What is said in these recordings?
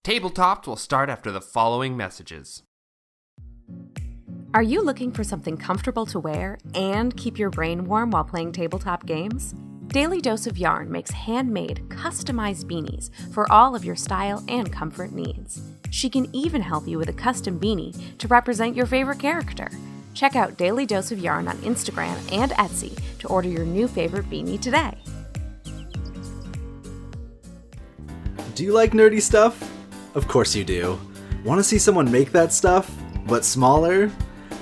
Tabletopped will start after the following messages. Are you looking for something comfortable to wear and keep your brain warm while playing tabletop games? Daily Dose of Yarn makes handmade, customized beanies for all of your style and comfort needs. She can even help you with a custom beanie to represent your favorite character. Check out Daily Dose of Yarn on Instagram and Etsy to order your new favorite beanie today. Do you like nerdy stuff? Of course you do. Want to see someone make that stuff, but smaller?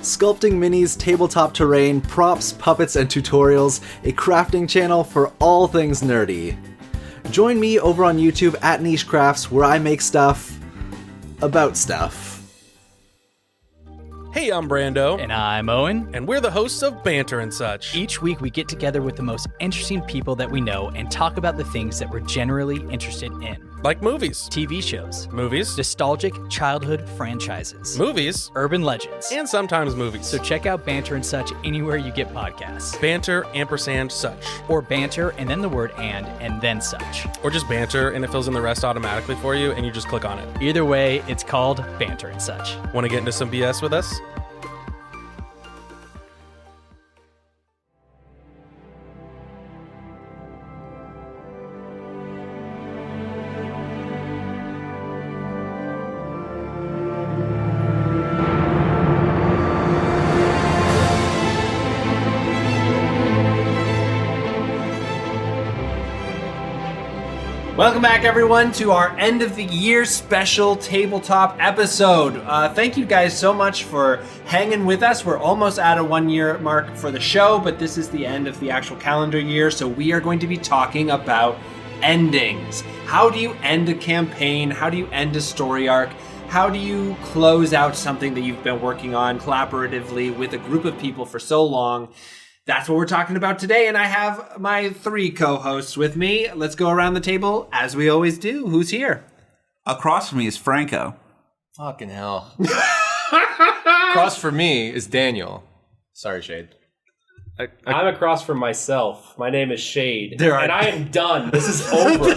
Sculpting Minis, tabletop terrain, props, puppets, and tutorials, a crafting channel for all things nerdy. Join me over on YouTube at Niche Crafts, where I make stuff about stuff. Hey, I'm Brando. And I'm Owen. And we're the hosts of Banter and Such. Each week we get together with the most interesting people that we know and talk about the things that we're generally interested in. Like movies. TV shows. Movies. Nostalgic childhood franchises. Movies. Urban legends. And sometimes movies. So check out Banter and Such anywhere you get podcasts. Banter, ampersand, such. Or banter and then the word and then such. Or just banter and it fills in the rest automatically for you and you just click on it. Either way, it's called Banter and Such. Want to get into some BS with us? Welcome back, everyone, to our end of the year special tabletop episode. Thank you guys so much for hanging with us. We're almost at a 1 year mark for the show, but this is the end of the actual calendar year, so we are going to be talking about endings. How do you end a campaign? How do you end a story arc? How do you close out something that you've been working on collaboratively with a group of people for so long? That's what we're talking about today, and I have my three co-hosts with me. Let's go around the table, as we always do. Who's here? Across from me is Franco. Fucking hell. Across from me is Daniel. Sorry, Shade. I'm across from myself. My name is Shade. And I am done. This is over.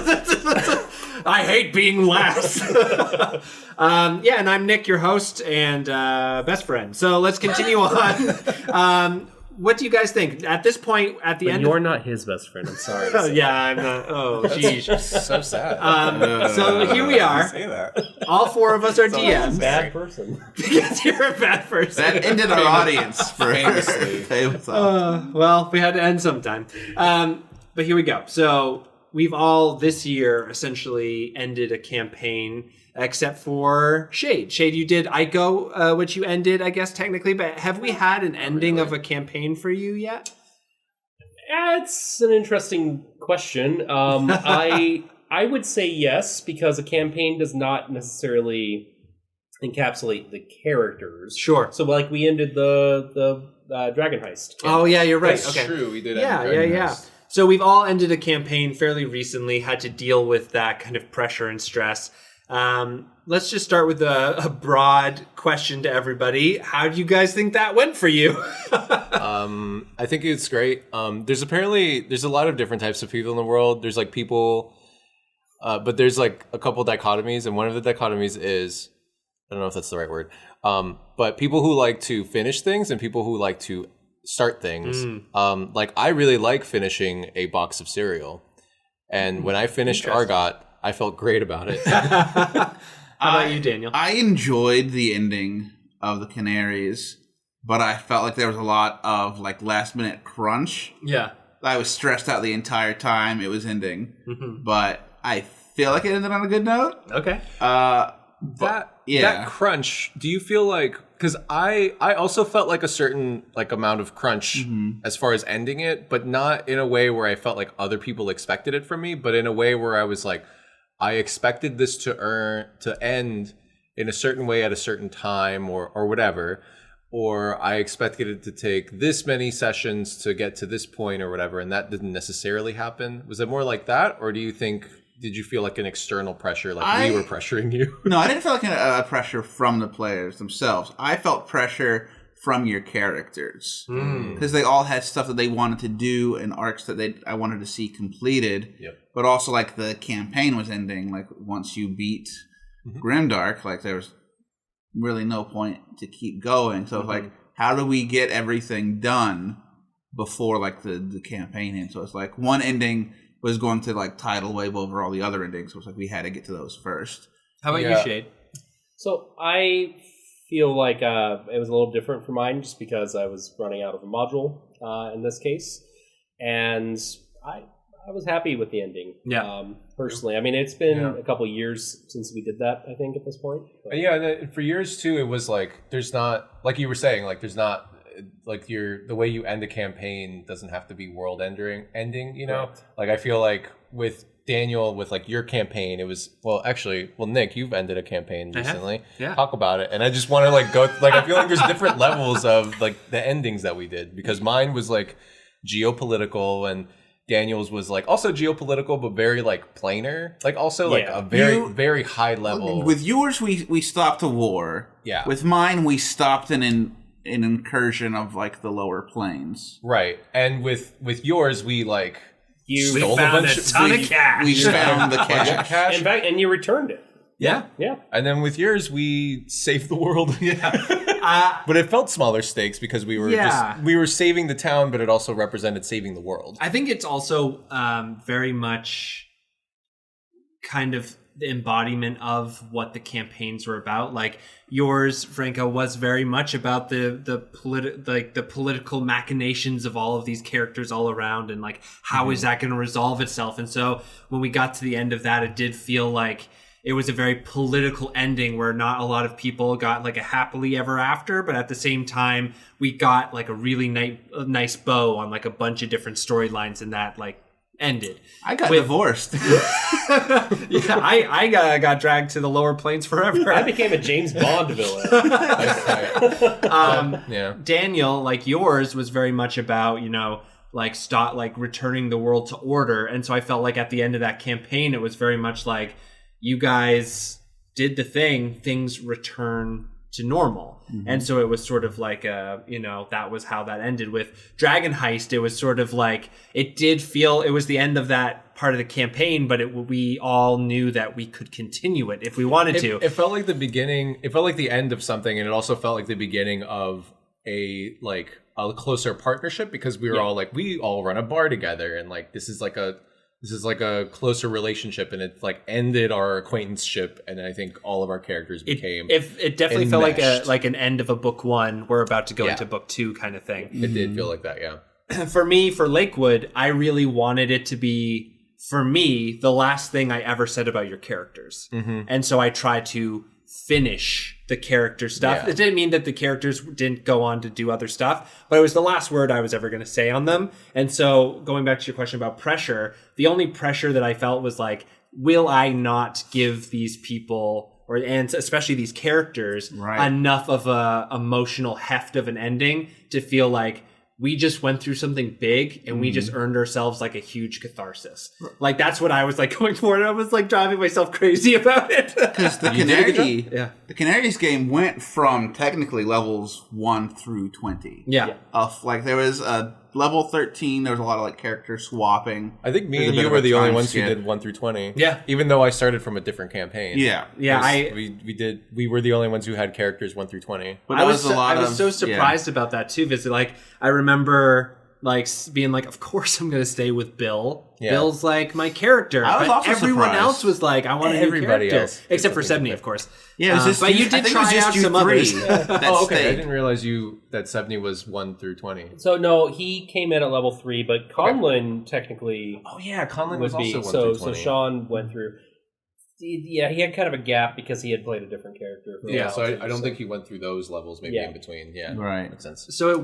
I hate being last. And I'm Nick, your host and best friend. So let's continue on. What do you guys think? At this point, at the end you're not his best friend. I'm sorry. I'm not. Oh, jeez. So sad. So here we are. Say that. All four of us are I'm a DMs. bad person. Because you're a bad person. That ended our audience for Famously. Well, we had to end sometime. But here we go. So we've all this year essentially ended a campaign, except for Shade. Shade, you did Ico, which you ended, I guess, technically. But have we had an ending of a campaign for you yet? It's an interesting question. I would say yes, because a campaign does not necessarily encapsulate the characters. Sure. So, like, we ended the Dragon Heist campaign. Oh, yeah, you're right. That's Okay. true. We did. Yeah. So we've all ended a campaign fairly recently, had to deal with that kind of pressure and stress. Let's just start with a broad question to everybody. How do you guys think that went for you? I think it's great. There's a lot of different types of people in the world. There's like people, but there's like a couple dichotomies, and one of the dichotomies is, I don't know if that's the right word, but people who like to finish things and people who like to start things. Like I really like finishing a box of cereal, and when I finished Argot, I felt great about it. How about you, Daniel? I enjoyed the ending of the Canaries, but I felt like there was a lot of like last minute crunch. Yeah. I was stressed out the entire time it was ending, but I feel like it ended on a good note. Okay. That crunch, do you feel like, because I also felt like a certain like amount of crunch as far as ending it, but not in a way where I felt like other people expected it from me, but in a way where I was like, I expected this to end in a certain way at a certain time or whatever, or I expected it to take this many sessions to get to this point or whatever, and that didn't necessarily happen. Was it more like that, or did you feel like an exexternal pressure, like we were pressuring you? No, I didn't feel like a pressure from the players themselves. I felt pressure from your characters, because they all had stuff that they wanted to do and arcs that I wanted to see completed. Yep. But also, like, the campaign was ending. Like, once you beat grimdark, like there was really no point to keep going. So like, how do we get everything done before like the campaign ends? So it's like one ending was going to like tidal wave over all the other endings. So it's like we had to get to those first. How about you, Shade? So I feel like it was a little different for mine just because I was running out of a module in this case. And I was happy with the ending. Yeah. Personally. I mean, it's been a couple years since we did that, I think, at this point. But. Yeah, and for years too, it was like there's not, like you were saying, like there's not like the way you end a campaign doesn't have to be world ending, you know? Right. Like I feel like with Daniel, with like your campaign, it was Nick, you've ended a campaign recently. Yeah. Talk about it. And I just want to like go like I feel like there's different levels of like the endings that we did, because mine was like geopolitical and Daniel's was like also geopolitical but very like planar, like also like a very high level. With yours, we stopped a war. Yeah. With mine, we stopped an incursion of like the lower plains. Right. And with yours, we like stole found bunch a ton of cash. We found the cash. In fact, and you returned it. Yeah. Yeah. And then with yours, we saved the world. But it felt smaller stakes because we were saving the town, but it also represented saving the world. I think it's also very much kind of the embodiment of what the campaigns were about. Like yours, Franco, was very much about the political machinations of all of these characters all around, and like how is that going to resolve itself. And so when we got to the end of that, it did feel like it was a very political ending where not a lot of people got like a happily ever after, but at the same time, we got like a really nice bow on like a bunch of different storylines, and that like ended. I got divorced. Yeah, I got dragged to the lower plains forever. I became a James Bond villain. Daniel, like yours, was very much about, you know, like stop like returning the world to order, and so I felt like at the end of that campaign, it was very much like, you guys did the thing, things return to normal. And so it was sort of like that was how that ended. With Dragon Heist, it was sort of like, it did feel, it was the end of that part of the campaign, but we all knew that we could continue it if we wanted to. It felt like the beginning, it felt like the end of something, and it also felt like the beginning of a closer partnership, because we were all like, we all run a bar together, and like this is like a closer relationship, and it like ended our acquaintanceship, and I think all of our characters became it definitely enmeshed. felt like an end of a book one. We're about to go into book two kind of thing. It did feel like that, yeah. For me, for Lakewood, I really wanted it to be, for me, the last thing I ever said about your characters. And so I tried to finish the character stuff. Yeah. It didn't mean that the characters didn't go on to do other stuff, but it was the last word I was ever going to say on them. And so going back to your question about pressure, the only pressure that I felt was like, will I not give these people, and especially these characters, enough of a emotional heft of an ending to feel like we just went through something big and we just earned ourselves like a huge catharsis. Like that's what I was like going for, and I was like driving myself crazy about it. Because the Canaries game went from technically levels 1 through 20. Yeah. Like there was a level 13, there was a lot of like character swapping. I think me and you were the only ones who did 1 through 20. Yeah. Even though I started from a different campaign. Yeah. We were the only ones who had characters 1 through 20. But I was so surprised about that too, because like I remember like being like, of course I'm going to stay with Bill. Yeah. Bill's like my character. I was but also everyone surprised. else was like, I want a new Everybody character. else Except for did something Sebney, of course. Yeah, it was just but you I did think it was try just out you some three others. that I stayed. didn't realize that Sebney was 1 through 20. So no, he came in at level 3, but Conlon technically Oh yeah, Conlon would was be. also 1 through 20. So Sean went through. Yeah, he had kind of a gap because he had played a different character. For a Yeah, while, so too, I don't think he went through those levels, maybe Yeah. in between. Yeah, Right. makes sense. So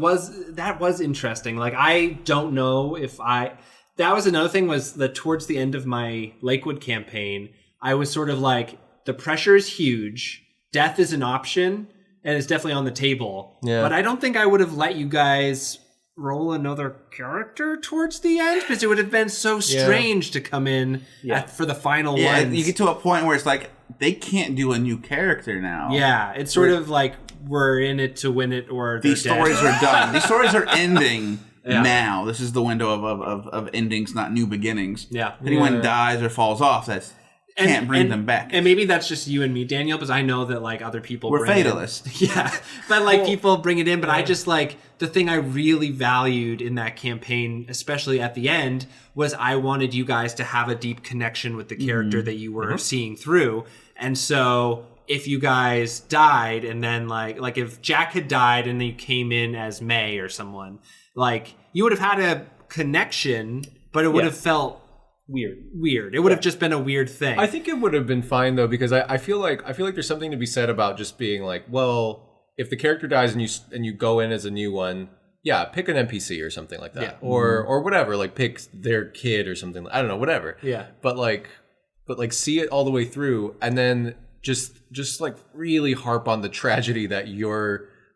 that was interesting. Like I don't know if that was another thing, was that towards the end of my Lakewood campaign, I was sort of like, the pressure is huge. Death is an option, and it's definitely on the table. Yeah. But I don't think I would have let you guys roll another character towards the end, because it would have been so strange to come in for the final ones. You get to a point where it's like, they can't do a new character now. Yeah, it's sort of like we're in it to win it, or These they're stories dead. are done. These stories are ending now. This is the window of endings, not new beginnings. Yeah. If anyone dies or falls off, that's can't bring them back. And maybe that's just you and me, Daniel, because I know that like other people We're bring fatalists. Yeah, but like people bring it in. But I just like the thing I really valued in that campaign, especially at the end, was I wanted you guys to have a deep connection with the character that you were seeing through. And so if you guys died, and then like if Jack had died and then you came in as May or someone, like you would have had a connection, but it would have felt weird. It would have just been a weird thing. I think it would have been fine though, because I feel like there's something to be said about just being like, well, if the character dies and you go in as a new one, yeah, pick an NPC or something like that, or whatever, like pick their kid or something. I don't know, whatever. Yeah, but like see it all the way through, and then just like really harp on the tragedy that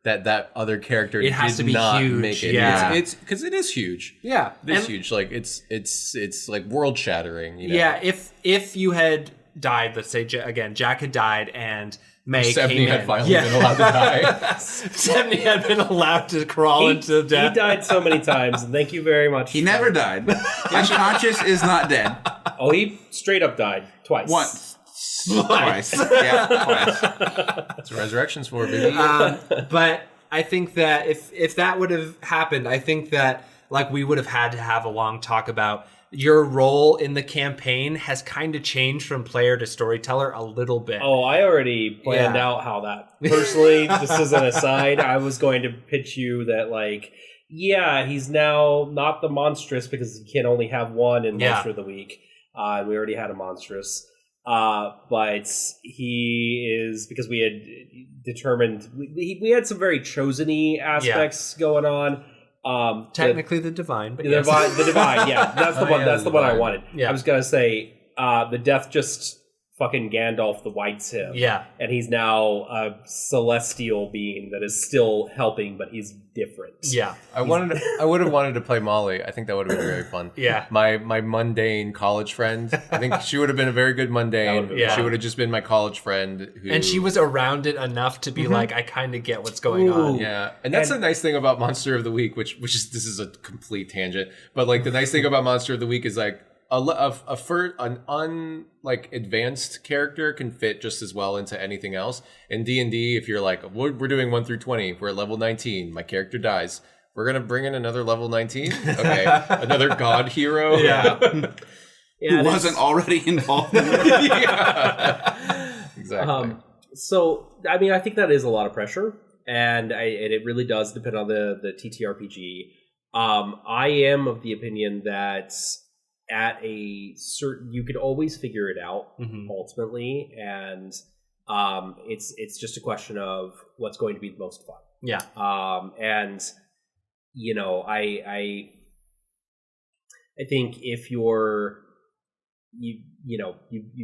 that other character it has did to be not huge. make it. Yeah, it's because it is huge. Yeah, it's huge. Like it's like world shattering. You know? Yeah, if you had died, let's say again, Jack had died and May came had in. finally been allowed to die. Sebney had been allowed to crawl into death. He died so many times, and thank you very much. He never died. Unconscious is not dead. Oh, he straight up died twice. Once. Twice. Yeah, twice. That's what resurrection's for, baby. But I think that if that would have happened, I think that like we would have had to have a long talk about your role in the campaign has kind of changed from player to storyteller a little bit. Oh, I already planned out how that. Personally, just as an aside, I was going to pitch you that like, yeah, he's now not the monstrous because he can only have one in Monster of the Week. We already had a monstrous. But he is, because we had determined we had some very chosen-y aspects going on. Technically the divine, but the divine, yeah, that's the one. That's the one I wanted. Yeah. I was gonna say the death just fucking Gandalf the White's him. Yeah, and he's now a celestial being that is still helping, but he's different. Yeah, I would have wanted to play Molly. I think that would have been very fun. Yeah, my mundane college friend. I think she would have been a very good mundane. She would have just been my college friend, and she was around it enough to be like, I kind of get what's going on. Yeah, and that's the nice thing about Monster of the Week, which is, this is a complete tangent, but like the nice thing about Monster of the Week is like an advanced character can fit just as well into anything else. In D&D, if you're like, we're doing 1 through 20, we're at level 19, my character dies, we're gonna bring in another level 19. Okay, another god hero. Yeah, who wasn't already involved in it. Yeah. Exactly. So I mean, I think that is a lot of pressure, and it really does depend on the TTRPG. I am of the opinion that at a certain, you could always figure it out ultimately, and it's just a question of what's going to be the most fun. Yeah. And you know, I think if you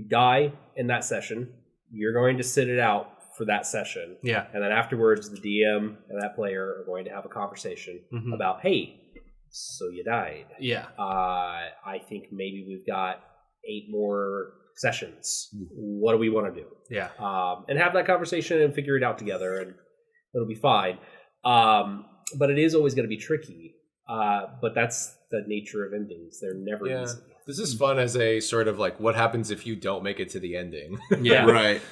die in that session, you're going to sit it out for that session. Yeah. And then afterwards, the DM and that player are going to have a conversation about, hey, so you died. Yeah. I think maybe we've got 8 more sessions. What do we want to do? Yeah. And have that conversation and figure it out together, and it'll be fine. But it is always going to be tricky. But that's the nature of endings. They're never easy. This is fun as a sort of like, what happens if you don't make it to the ending? Yeah. Right.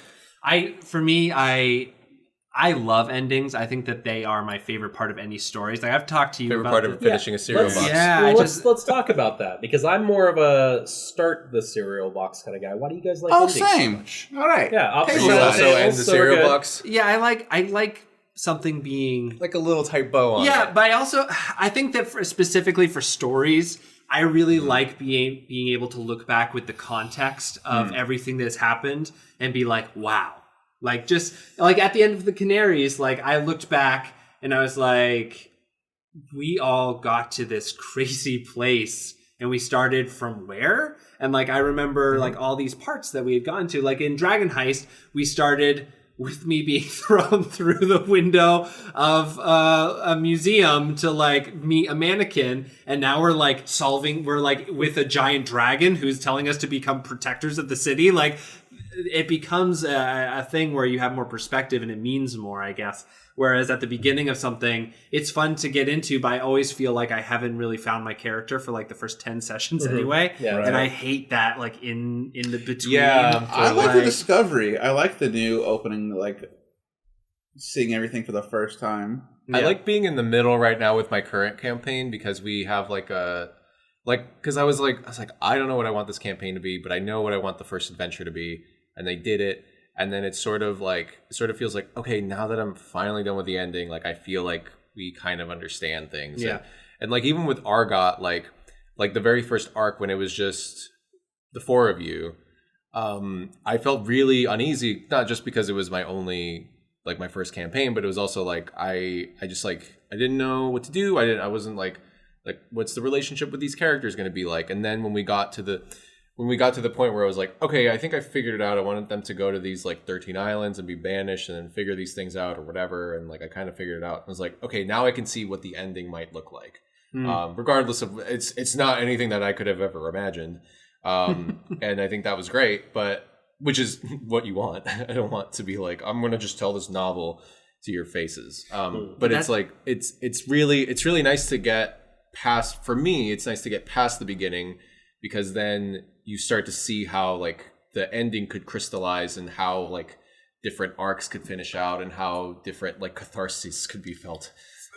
I love endings. I think that they are my favorite part of any stories. Like I've talked to you Favorite about part of finishing a cereal box. Yeah, well, let's talk about that, because I'm more of a start the cereal box kind of guy. Why do you guys like endings same. so much? All right. Yeah, Can you also end the cereal box? Yeah, I like something being Like a little tight bow on it. but I think that specifically for stories, I really like being able to look back with the context of everything that's happened and be like, wow. Like just like at the end of the Canaries, like I looked back and I was like, we all got to this crazy place and we started from where? And like I remember like all these parts that we had gone to. Like in Dragon Heist, we started with me being thrown through the window of a museum to like meet a mannequin, and now we're like with a giant dragon who's telling us to become protectors of the city. Like it becomes a thing where you have more perspective and it means more, I guess. Whereas at the beginning of something, it's fun to get into, but I always feel like I haven't really found my character for like the first 10 sessions anyway. Yeah, and I hate that like in the between. Yeah, I like the discovery. I like the new opening, like seeing everything for the first time. I like being in the middle right now with my current campaign because we have because I was like, I don't know what I want this campaign to be, but I know what I want the first adventure to be, and they did it. And then it sort of feels like, okay, now that I'm finally done with the ending, like I feel like we kind of understand things. Yeah. And like even with Argot, like the very first arc when it was just the four of you, I felt really uneasy, not just because it was my only like my first campaign, but it was also like I just like I didn't know what to do. I wasn't like what's the relationship with these characters going to be like? And then when we got to the point where I was like, okay, I think I figured it out. I wanted them to go to these like 13 islands and be banished and then figure these things out or whatever. And like I kind of figured it out. I was like, okay, now I can see what the ending might look like. Regardless of it's not anything that I could have ever imagined. And I think that was great, but which is what you want. I don't want to be like, I'm going to just tell this novel to your faces. But it's like, it's really nice to get past, for me, it's nice to get past the beginning because then you start to see how like the ending could crystallize and how like different arcs could finish out and how different like catharsis could be felt.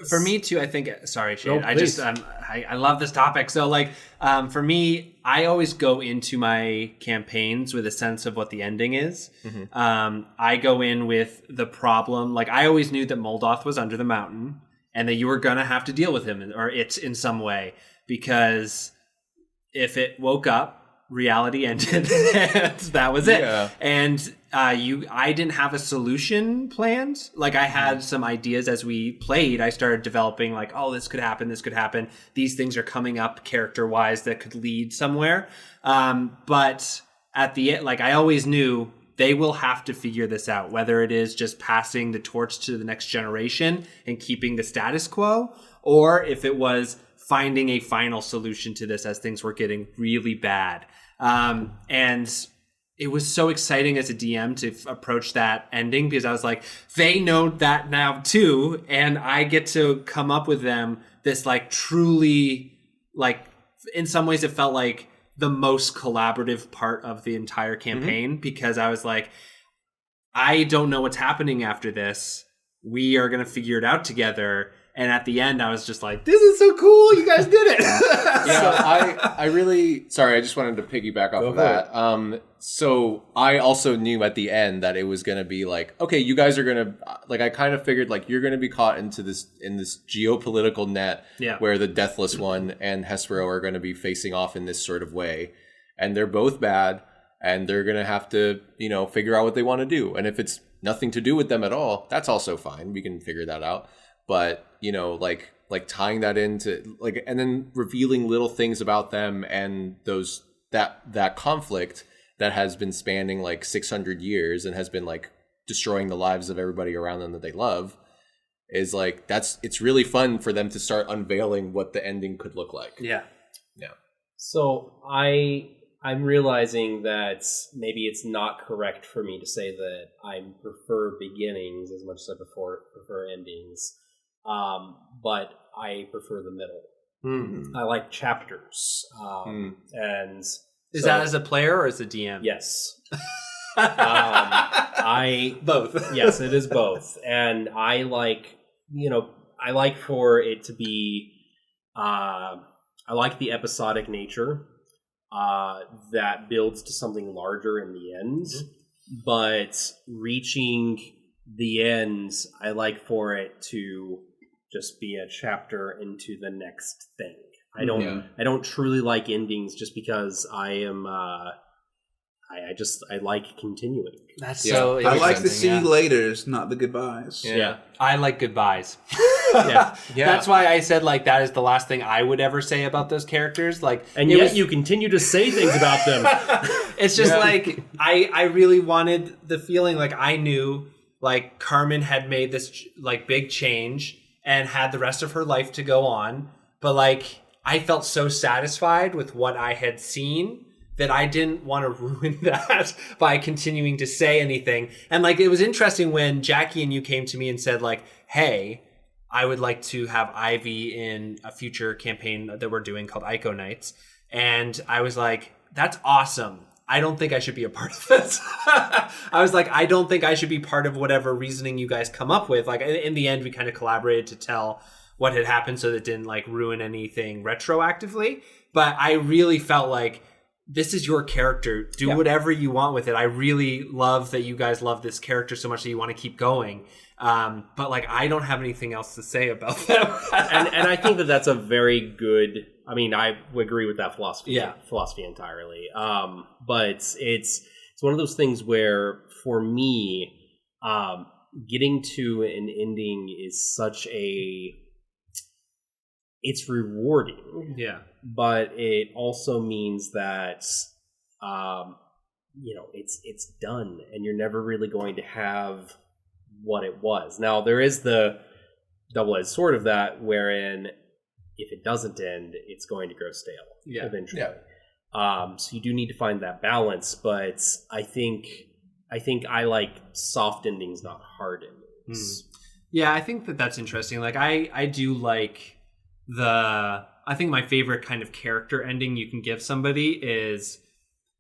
For me too, I think. Sorry, Shane. No, I just I love this topic. So like, for me, I always go into my campaigns with a sense of what the ending is. I go in with the problem. Like I always knew that Moldoth was under the mountain, and that you were gonna have to deal with him or it in some way because if it woke up, reality ended, and that was it. Yeah. And I didn't have a solution planned. Like I had some ideas as we played. I started developing like, oh, this could happen. These things are coming up character wise that could lead somewhere. But at the end, like I always knew they will have to figure this out, whether it is just passing the torch to the next generation and keeping the status quo, or if it was finding a final solution to this as things were getting really bad. And it was so exciting as a DM to approach that ending because I was like, they know that now too. And I get to come up with them this like truly, like in some ways it felt like the most collaborative part of the entire campaign because I was like, I don't know what's happening after this. We are going to figure it out together. And at the end, I was just like, this is so cool. You guys did it. I really, sorry, I just wanted to piggyback off of that. So I also knew at the end that it was going to be like, okay, you guys are going to, like, I kind of figured like you're going to be caught in this geopolitical net where the Deathless One and Hespero are going to be facing off in this sort of way. And they're both bad and they're going to have to, figure out what they want to do. And if it's nothing to do with them at all, that's also fine. We can figure that out. But, like tying that into like, and then revealing little things about them and that conflict that has been spanning like 600 years and has been like destroying the lives of everybody around them that they love is like, it's really fun for them to start unveiling what the ending could look like. Yeah. So I'm realizing that maybe it's not correct for me to say that I prefer beginnings as much as I prefer endings. But I prefer the middle. I like chapters. And is that as a player or as a DM? Yes. Both. Yes, it is both. And I like for it to be, I like the episodic nature, that builds to something larger in the end, but reaching the end, I like for it to just be a chapter into the next thing. I don't truly like endings just because I am I like continuing. That's so I like the see laters, not the goodbyes. Yeah. I like goodbyes. Yeah. That's why I said like that is the last thing I would ever say about those characters. Like, and yet you continue to say things about them. It's just like I really wanted the feeling like I knew like Carmen had made this like big change and had the rest of her life to go on, but like I felt so satisfied with what I had seen that I didn't want to ruin that by continuing to say anything. And like, it was interesting when Jackie and you came to me and said like, hey, I would like to have Ivy in a future campaign that we're doing called Ico Nights. And I was like, that's awesome. I don't think I should be a part of this. I was like, I don't think I should be part of whatever reasoning you guys come up with. Like, in the end, we kind of collaborated to tell what had happened so that it didn't like ruin anything retroactively. But I really felt like, this is your character. Do whatever you want with it. I really love that you guys love this character so much that you want to keep going. But like, I don't have anything else to say about them. and I think that that's a very good. I mean, I would agree with that philosophy entirely. But it's one of those things where, for me, getting to an ending is such a. It's rewarding. Yeah. But it also means that, it's done, and you're never really going to have what it was. Now, there is the double-edged sword of that, wherein if it doesn't end, it's going to grow stale eventually. Yeah. So you do need to find that balance, but I think I like soft endings, not hard endings. Yeah, I think that's interesting. Like, I do like I think my favorite kind of character ending you can give somebody is,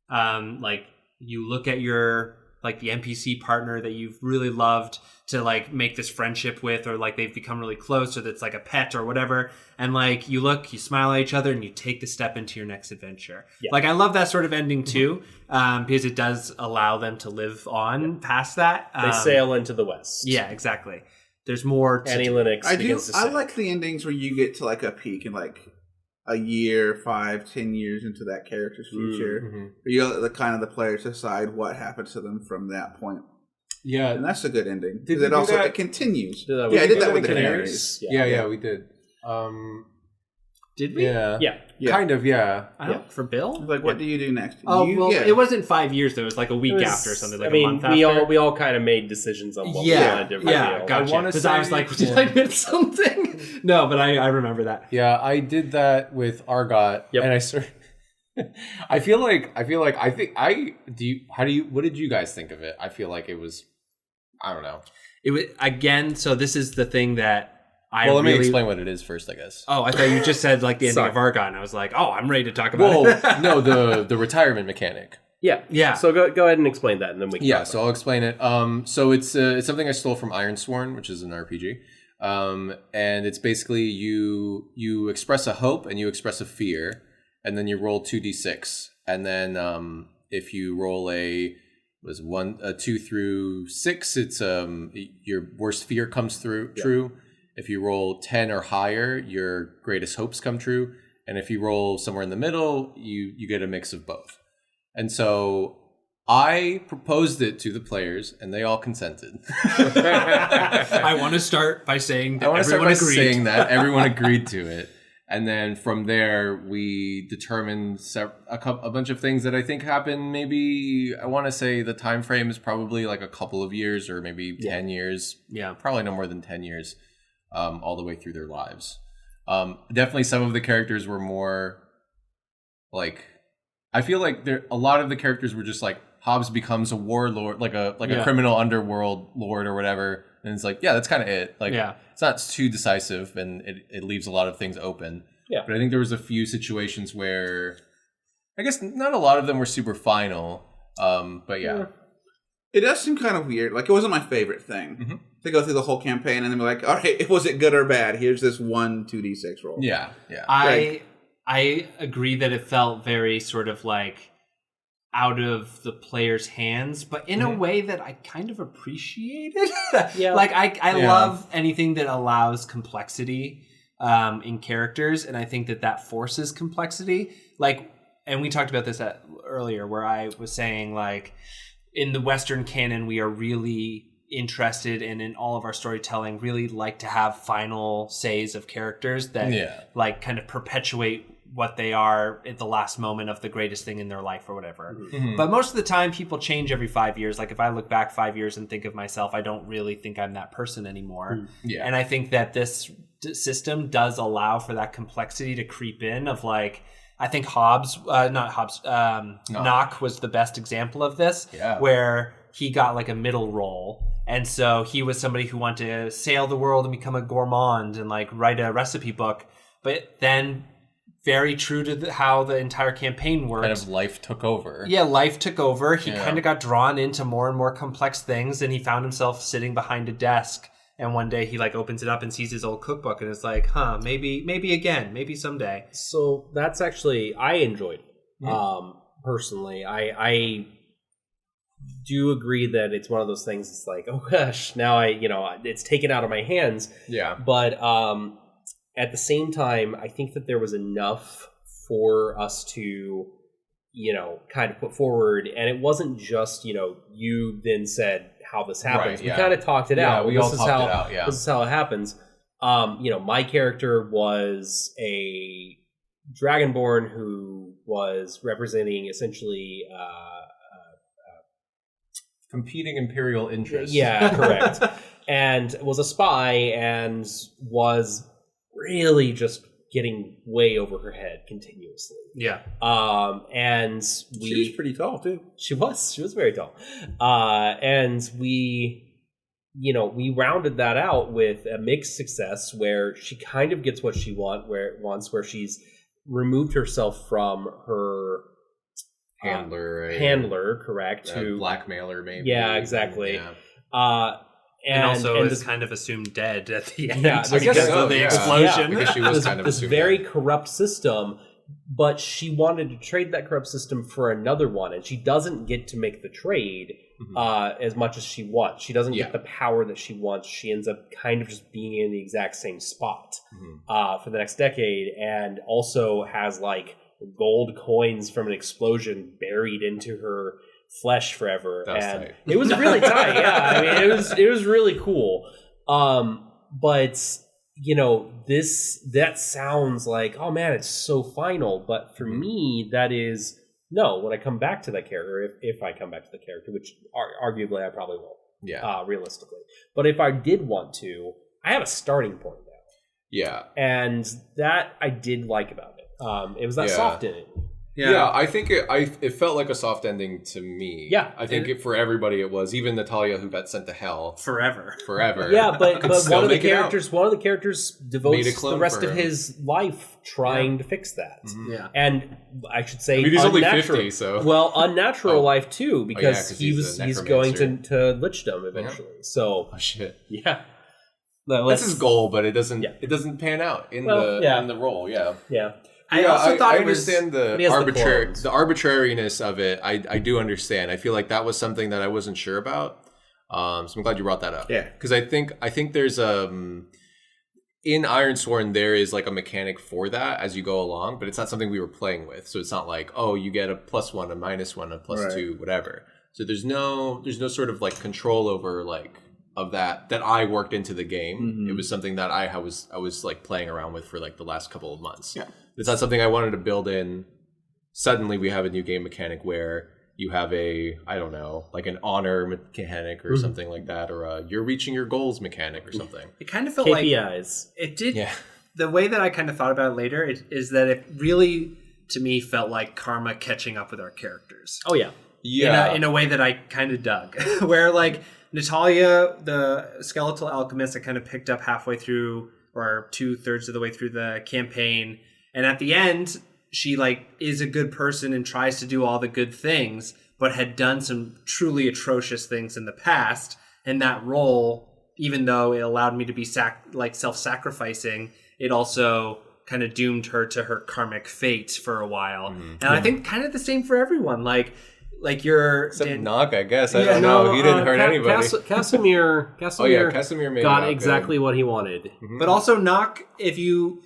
like, you look at your, like, the NPC partner that you've really loved to, like, make this friendship with, or, like, they've become really close, or that's, like, a pet or whatever, and, like, you smile at each other, and you take the step into your next adventure. Yeah. Like, I love that sort of ending, too, because it does allow them to live on past that. They sail into the west. Yeah, exactly. There's more to Annie Lennox. I like the endings where you get to like a peak in like a year, 5-10 years into that character's future. Where you let the players decide what happens to them from that point. Yeah, and that's a good ending. Did it also it continues. I did that with the Canaries. Yeah, we did. Did we? Yeah. Kind of, For Bill? Like, what do you do next? It wasn't 5 years, though. It was like a week after or something, like a month after. We all kind of made decisions on what we wanted to reveal. Gotcha. Because I was like, did I miss something? No, but I remember that. Yeah, I did that with Argot, and I sort what did you guys think of it? I feel like it was, I don't know. It was, again, so this is the thing that let me explain what it is first, I guess. Oh, I thought you just said like the ending of Argon. And I was like, oh, I'm ready to talk about it. No, the retirement mechanic. Yeah. So go ahead and explain that, and then we can. Yeah, so I'll explain it. So it's something I stole from Ironsworn, which is an RPG. And it's basically you express a hope and you express a fear, and then you roll 2d6, and then if you roll a 2 through 6, it's your worst fear comes true. If you roll 10 or higher, your greatest hopes come true. And if you roll somewhere in the middle, you get a mix of both. And so I proposed it to the players, and they all consented. I want to start by saying that everyone agreed to it. And then from there, we determined a bunch of things that I think happened. Maybe, I want to say the time frame is probably like a couple of years, or maybe 10 years. Yeah, probably no more than 10 years. All the way through their lives. Definitely some of the characters were more like, I feel like a lot of the characters were just like, Hobbs becomes a warlord, like a criminal underworld lord or whatever. And it's like, yeah, that's kind of it. Like, it's not too decisive, and it leaves a lot of things open. Yeah. But I think there was a few situations where, I guess not a lot of them were super final. But yeah. It does seem kind of weird. Like, it wasn't my favorite thing to go through the whole campaign and then be like, all right, was it good or bad? Here's this 1 2d6 roll. Yeah. I agree that it felt very sort of like out of the player's hands, but in a way that I kind of appreciated. Like, I love anything that allows complexity in characters, and I think that forces complexity. Like, and we talked about this earlier, where I was saying, like, in the Western canon, we are really interested in all of our storytelling, really like to have final says of characters that like kind of perpetuate what they are at the last moment of the greatest thing in their life or whatever. But most of the time, people change every 5 years. Like, if I look back 5 years and think of myself, I don't really think I'm that person anymore. And I think that this system does allow for that complexity to creep in of like, I think Knock was the best example of this, Yeah. where he got like a middle role. And so he was somebody who wanted to sail the world and become a gourmand and like write a recipe book. But then very true to how the entire campaign worked. Kind of life took over. Yeah, life took over. He Yeah. kind of got drawn into more and more complex things, and he found himself sitting behind a desk. And one day he like opens it up and sees his old cookbook and is like, maybe again, maybe someday. So that's actually, I enjoyed it. Personally, I do agree that it's one of those things. It's like, oh gosh, now it's taken out of my hands. Yeah. But at the same time, I think that there was enough for us to, kind of put forward, and it wasn't just, you then said how this happens. Right, yeah. We kind of talked it out. We all talked it out. Yeah. This is how it happens. My character was a Dragonborn who was representing essentially Competing imperial interests. Yeah, correct. And was a spy and was really just getting way over her head continuously. Yeah. And She was pretty tall too. She was very tall. And we rounded that out with a mixed success where she kind of gets what she wants, where she's removed herself from her handler, correct? To blackmailer, maybe. Yeah, exactly. Yeah. And also is this, kind of assumed dead at the end. Yeah, I guess so, of the yeah. explosion. Yeah, because she was kind of this assumed very dead. corrupt system, but she wanted to trade that corrupt system for another one, and she doesn't get to make the trade as much as she wants. She doesn't get the power that she wants. She ends up kind of just being in the exact same spot for the next decade, and also has like gold coins from an explosion buried into her flesh forever. That was and tight. it was really tight. Yeah, I mean, it was really cool. But that sounds like, oh man, it's so final. But for me, that is no. When I come back to that character, if I come back to the character, which arguably I probably won't. Yeah. Realistically, but if I did want to, I have a starting point now. Yeah. And that I did like about it. It was that soft ending. Yeah, I think it felt like a soft ending to me. Yeah. I think for everybody it was. Even Natalia, who got sent to hell Forever. Yeah, but still one of the make it out. characters Made a devotes clone the rest for of him. his life trying to fix that. Yeah. And I should say, I mean, he's only unnatural- 50, so unnatural life too, because 'cause he's he's a going necromancer. to lichdom eventually. So oh shit. yeah, That's his goal, but it doesn't pan out in the role. Yeah. Yeah. I also thought I it was... understand But he has the arbitrariness of it. I do understand. I feel like that was something that I wasn't sure about. So I'm glad you brought that up. Yeah. Because I think there's in Ironsworn there is like a mechanic for that as you go along, but it's not something we were playing with. So it's not like, oh, you get a +1, a -1, a +2, whatever. So there's no sort of like control over like of that I worked into the game. It was something that I was like playing around with for like the last couple of months. Yeah. It's not something I wanted to build in. Suddenly we have a new game mechanic where you have like an honor mechanic or something like that, or a you're reaching your goals mechanic or something. It kind of felt like... KPIs. It did... Yeah. The way that I kind of thought about it later is that it really, to me, felt like karma catching up with our characters. Oh yeah. Yeah. In a way that I kind of dug. Where, like, Natalia, the skeletal alchemist, I kind of picked up halfway through, or 2/3 of the way through the campaign. And at the end, she, like, is a good person and tries to do all the good things, but had done some truly atrocious things in the past. And that role, even though it allowed me to be self-sacrificing, it also kind of doomed her to her karmic fate for a while. And I think kind of the same for everyone. Like you're... Except Nog, I guess. I don't know. He didn't hurt anybody. Casimir Oh yeah, Casimir made got it out exactly good. what he wanted. But also Nock, if you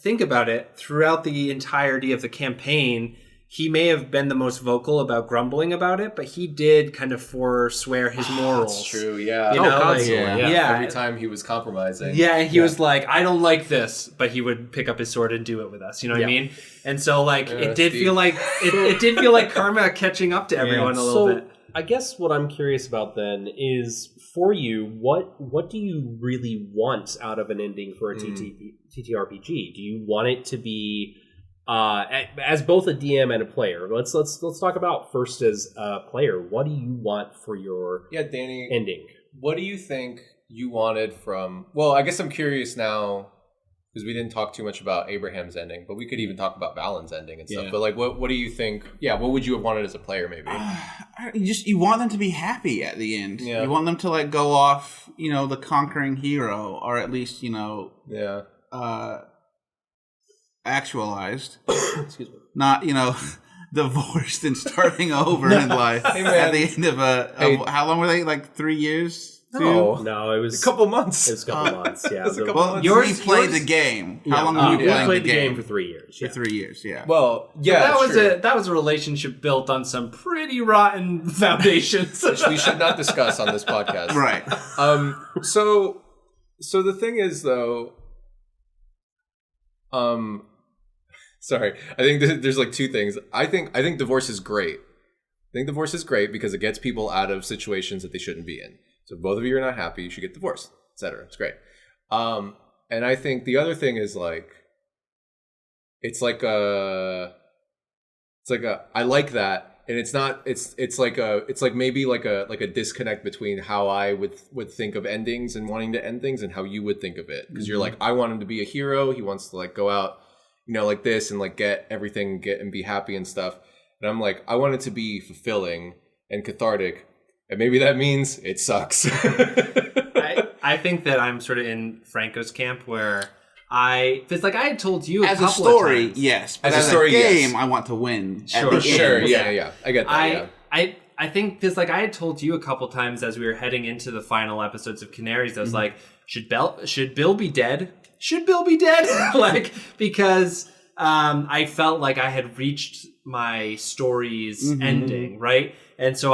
think about it, throughout the entirety of the campaign, he may have been the most vocal about grumbling about it, but he did kind of forswear his morals. That's true, yeah. You know, constantly, yeah. Every time he was compromising. Yeah, and he was like, I don't like this, but he would pick up his sword and do it with us. You know what I mean? And so, like, it did feel like it did feel like karma catching up to everyone a little bit. I guess what I'm curious about then is, for you, what do you really want out of an ending for a TTRPG? Do you want it to be as both a DM and a player. Let's talk about first as a player. What do you want for your Danny, ending? What do you think you wanted from? Well, I guess I'm curious now because we didn't talk too much about Abraham's ending, but we could even talk about Balin's ending and stuff. But like, what do you think? Yeah, what would you have wanted as a player, maybe? You want them to be happy at the end. Yeah. You want them to like go off, the conquering hero, or at least actualized. Excuse me. Not divorced and starting over in life Hey, man. at the end of how long were they? Like 3 years? No, it was a couple months. It was a couple months. Yeah, It's a couple months. Yours played the game. How long were you playing played the game? for 3 years. For 3 years, yeah. Well, yeah, that was a relationship built on some pretty rotten foundations. which we should not discuss on this podcast. Right. So the thing is, though, sorry, I think there's like two things. I think divorce is great. I think divorce is great because it gets people out of situations that they shouldn't be in. So if both of you are not happy, you should get divorced, etc. It's great. And I think the other thing is like, it's like I like that, and it's like maybe like a disconnect between how I would think of endings and wanting to end things and how you would think of it, because you're like, I want him to be a hero. He wants to like go out, like this and like get everything, and be happy and stuff. And I'm like, I want it to be fulfilling and cathartic. And maybe that means it sucks. I think that I'm sort of in Franco's camp where it's like I had told you as a a couple story, of times. yes. But As a as story, a game, yes. I want to win. Sure, at the Sure, end. yeah. I get that, I think because like I had told you a couple times as we were heading into the final episodes of Canaries, I was like, should Bill be dead? Should Bill be dead? Like, because I felt like I had reached my story's ending, right? And so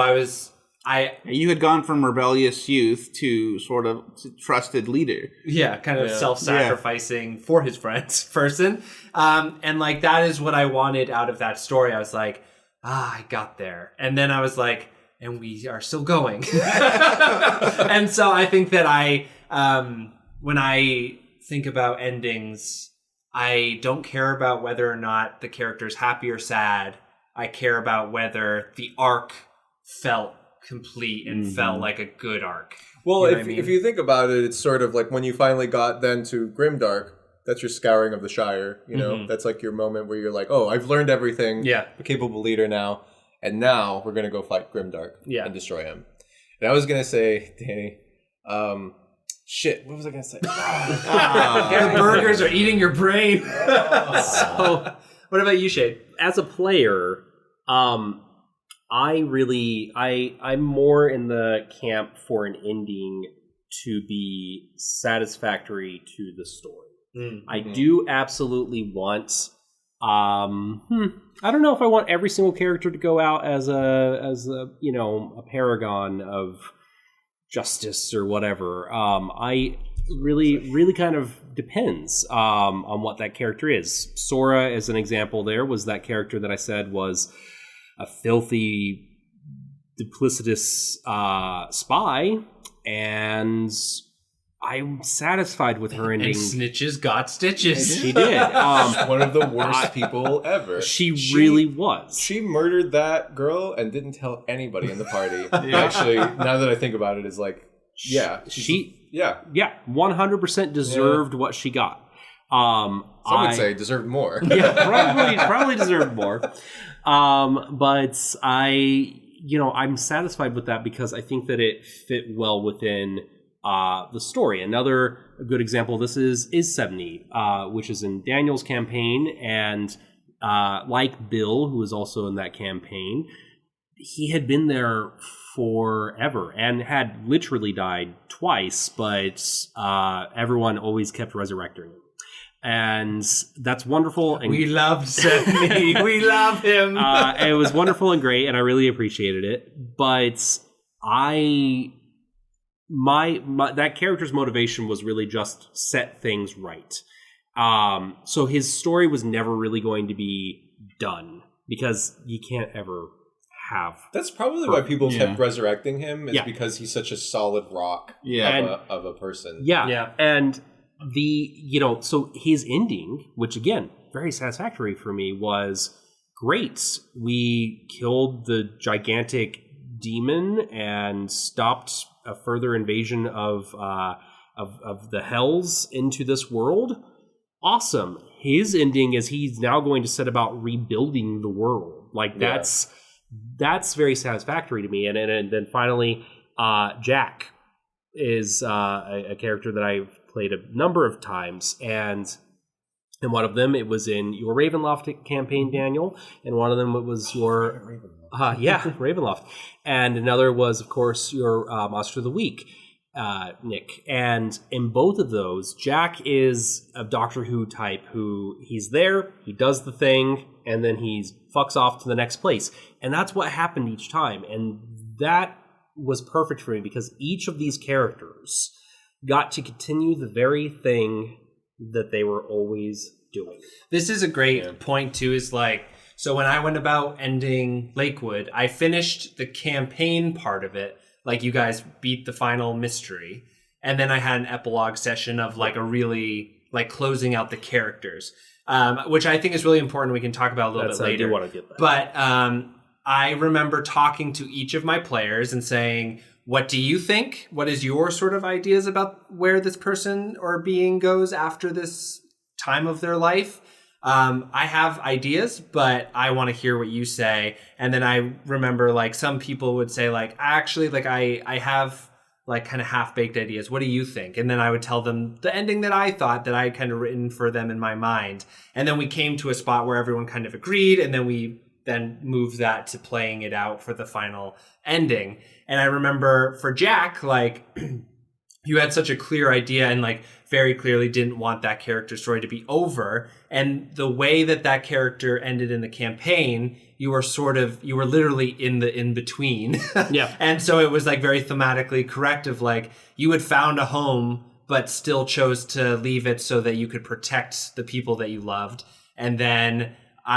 You had gone from rebellious youth to sort of trusted leader. Yeah, kind of self-sacrificing for his friends person. And like that is what I wanted out of that story. I was like, I got there. And then I was like, and we are still going. And so I think that when I think about endings, I don't care about whether or not the character's happy or sad. I care about whether the arc felt complete and felt like a good arc. Well, You know what I mean? if you think about it, it's sort of like when you finally got then to Grimdark, that's your scouring of the Shire, That's like your moment where you're like, oh, I've learned everything. Yeah. I'm a capable leader now. And now we're going to go fight Grimdark and destroy him. And I was going to say, Danny, shit, what was I going to say? The burgers are eating your brain. So, what about you, Shade? As a player, I'm more in the camp for an ending to be satisfactory to the story. I do absolutely want. I don't know if I want every single character to go out as a paragon of justice or whatever. I really kind of depends on what that character is. Sora, as an example, was that character that I said was a filthy, duplicitous spy, and I'm satisfied with her ending. And snitches got stitches. She did. One of the worst people ever. She really was. She murdered that girl and didn't tell anybody in the party. Actually, now that I think about it, is like, she 100% deserved what she got. Some would say deserved more. Yeah, probably deserved more. But I'm satisfied with that because I think that it fit well within the story. Another good example of this is 70, which is in Daniel's campaign, and like Bill, who was also in that campaign, he had been there forever and had literally died twice, but everyone always kept resurrecting him. And that's wonderful. And we loved 70. We love him. It was wonderful and great, and I really appreciated it. But that character's motivation was really just set things right. So his story was never really going to be done because you can't ever have. That's probably why people kept resurrecting him, is because he's such a solid rock of a person. Yeah. And so his ending, which again, very satisfactory for me was great. We killed the gigantic demon and stopped a further invasion of the hells into this world. Awesome. His ending is he's now going to set about rebuilding the world. Like that's very satisfactory to me. And then finally, Jack is a character that I've played a number of times, and one of them it was in your Ravenloft campaign, Daniel, and one of them it was your Ravenloft, and another was of course your Monster of the Week, Nick. And in both of those, Jack is a Doctor Who type who he's there, he does the thing, and then he fucks off to the next place, and that's what happened each time, and that was perfect for me because each of these characters got to continue the very thing that they were always doing. This is a great point too, is like, so when I went about ending Lakewood, I finished the campaign part of it, like you guys beat the final mystery, and then I had an epilogue session of like a really like closing out the characters, which I think is really important. We can talk about a little bit later. I do want to get that. But I remember talking to each of my players and saying, what do you think? What is your sort of ideas about where this person or being goes after this time of their life? I have ideas, but I want to hear what you say. And then I remember like some people would say like, actually, like I have like kind of half-baked ideas. What do you think? And then I would tell them the ending that I thought that I had kind of written for them in my mind. And then we came to a spot where everyone kind of agreed, and then we moved that to playing it out for the final ending. And I remember for Jack, like you had such a clear idea and like very clearly didn't want that character story to be over. And the way that that character ended in the campaign, you were literally in the in-between. Yeah. And so it was like very thematically correct of like, you had found a home, but still chose to leave it so that you could protect the people that you loved. And then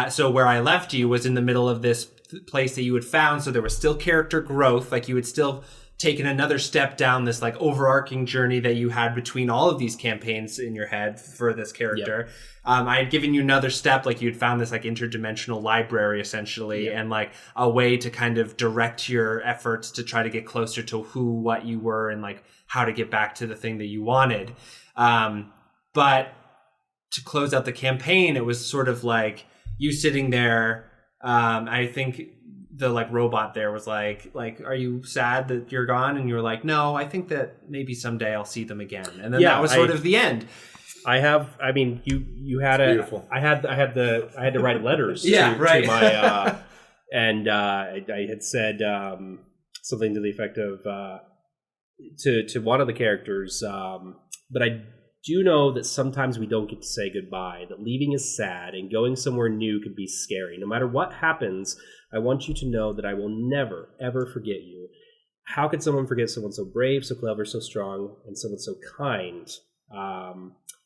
so where I left you was in the middle of this place that you had found. So there was still character growth. Like you had still taken another step down this like overarching journey that you had between all of these campaigns in your head for this character. Yep. I had given you another step, like you'd found this like interdimensional library essentially, and like a way to kind of direct your efforts to try to get closer to what you were and like how to get back to the thing that you wanted. But to close out the campaign, it was sort of like, you sitting there, I think the like robot there was like, are you sad that you're gone? And you were like, no, I think that maybe someday I'll see them again. And then that was sort of the end. You had beautiful. I had to write letters to my and I had said something to the effect of to one of the characters, but I do know that sometimes we don't get to say goodbye, that leaving is sad and going somewhere new can be scary. No matter what happens, I want you to know that I will never, ever forget you. How could someone forget someone so brave, so clever, so strong, and someone so kind?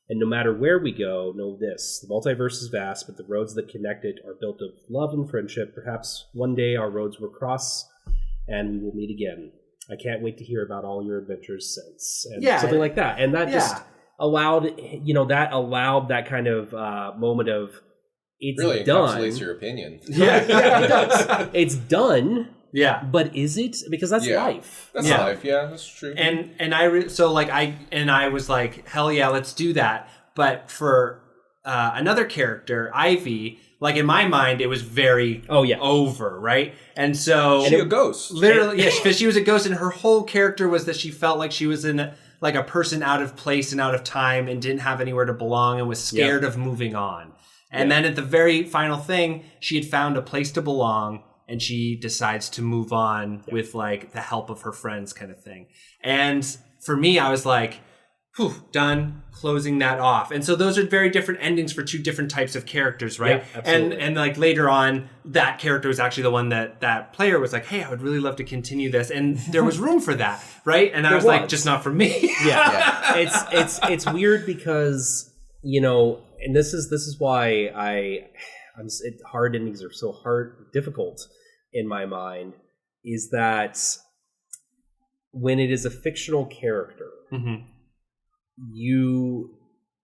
And no matter where we go, know this. The multiverse is vast, but the roads that connect it are built of love and friendship. Perhaps one day our roads will cross and we will meet again. I can't wait to hear about all your adventures since. And something like that. And that just allowed that kind of moment of it's really done. Encapsulates your opinion. Yeah, it does. It's done. Yeah, but is it? Because that's life. That's life. Yeah, that's true. And I was like, hell yeah, let's do that. But for another character, Ivy, like in my mind, it was very over, right? And so she a ghost, literally, because she was a ghost, and her whole character was that she felt like she was in like a person out of place and out of time, and didn't have anywhere to belong, and was scared of moving on. And then at the very final thing, she had found a place to belong. And she decides to move on with like the help of her friends kind of thing. And for me, I was like, whew, done, closing that off. And so those are very different endings for two different types of characters, right? Yeah, absolutely. And like later on, that character was actually the one that player was like, hey, I would really love to continue this. And there was room for that, right? And I was like, just not for me. It's weird because, and this is why hard endings are so difficult in my mind, is that when it is a fictional character,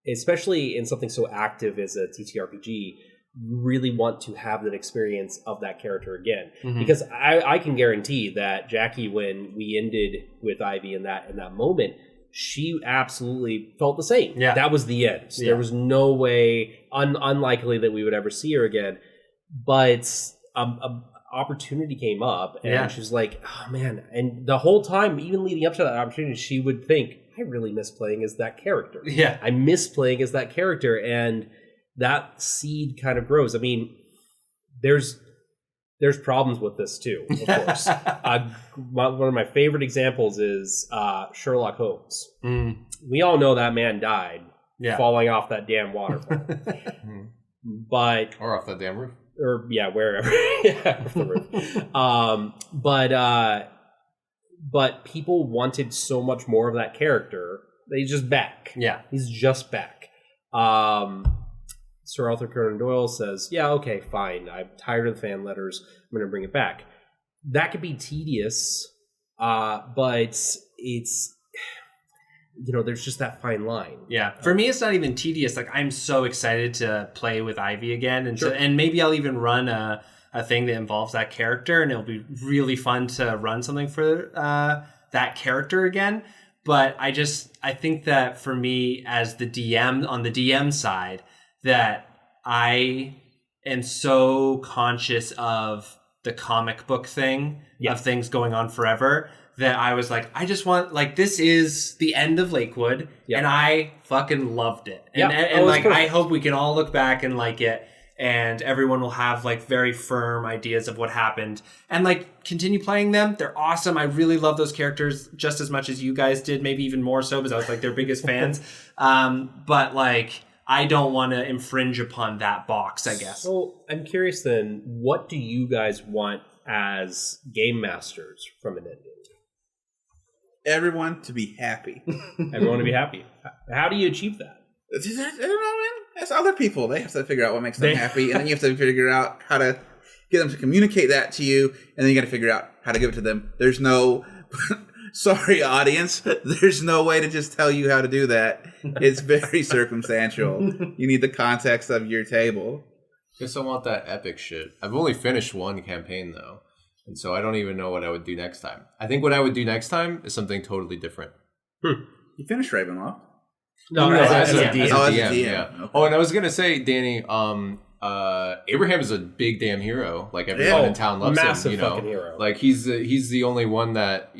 especially in something so active as a TTRPG, you really want to have that experience of that character again. Because I can guarantee that Jackie, when we ended with Ivy in that moment, she absolutely felt the same. Yeah. That was the end. There was no way, unlikely that we would ever see her again. But a opportunity came up, and she was like, oh man. And the whole time, even leading up to that opportunity, she would think, I really miss playing as that character. Yeah. I miss playing as that character. And that seed kind of grows. I mean, there's problems with this too, of course. One of my favorite examples is Sherlock Holmes. We all know that man died falling off that damn waterfall. But Or off that damn roof. Or wherever. Off the roof. But people wanted so much more of that character that he's just back. Yeah. He's just back. Sir Arthur Conan Doyle says, yeah, okay, fine. I'm tired of the fan letters. I'm going to bring it back. That could be tedious, but it's, there's just that fine line. Yeah. For me, it's not even tedious. Like, I'm so excited to play with Ivy again. And and maybe I'll even run a thing that involves that character, and it'll be really fun to run something for that character again. But I think that for me as the DM, on the DM side, that I am so conscious of the comic book thing, of things going on forever, that I was like, I just want, like, this is the end of Lakewood, and I fucking loved it. And like, I hope we can all look back and like it, and everyone will have like very firm ideas of what happened, and like continue playing them. They're awesome. I really love those characters just as much as you guys did, maybe even more so, because I was like their biggest fans. But like, I don't want to infringe upon that box, I guess. So I'm curious then, what do you guys want as game masters from an ending? Everyone to be happy. Everyone to be happy. How do you achieve that? I don't know, man. That's other people. They have to figure out what makes them happy, and then you have to figure out how to get them to communicate that to you, and then you got to figure out how to give it to them. There's no... Sorry, audience. There's no way to just tell you how to do that. It's very circumstantial. You need the context of your table. Guess I want that epic shit. I've only finished one campaign, though. And so I don't even know what I would do next time. I think what I would do next time is something totally different. You finished Ravenloft. No, as a DM. DM. Yeah. Okay. Oh, and I was going to say, Danny, Abraham is a big damn hero. Like, everyone in town loves massive him. You know, fucking hero. like he's the only one that,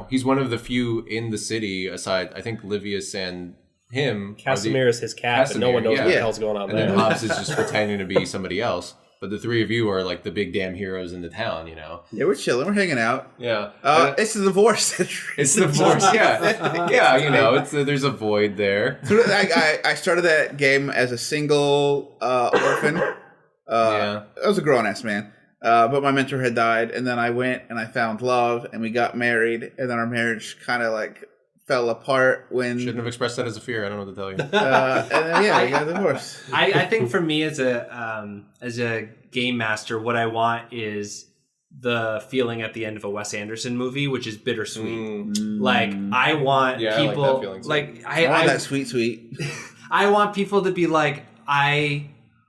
he's one of the few in the city, aside, I think, Livius and him. Casimir is his cat, but no one knows what the hell's going on and there. then Hobbs is just pretending to be somebody else. But the three of you are like the big damn heroes in the town, Yeah, we're chilling. We're hanging out. Yeah. It's the divorce. It's the divorce, yeah. Yeah, there's a void there. So I started that game as a single orphan. I was a grown-ass man. But my mentor had died, and then I went and I found love, and we got married, and then our marriage kind of like fell apart when... Shouldn't have expressed that as a fear. I don't know what to tell you. And then, we got divorced. I think for me as a game master, what I want is the feeling at the end of a Wes Anderson movie, which is bittersweet. Like, I want people... I like that feeling too. I want that sweet. I want people to be like, I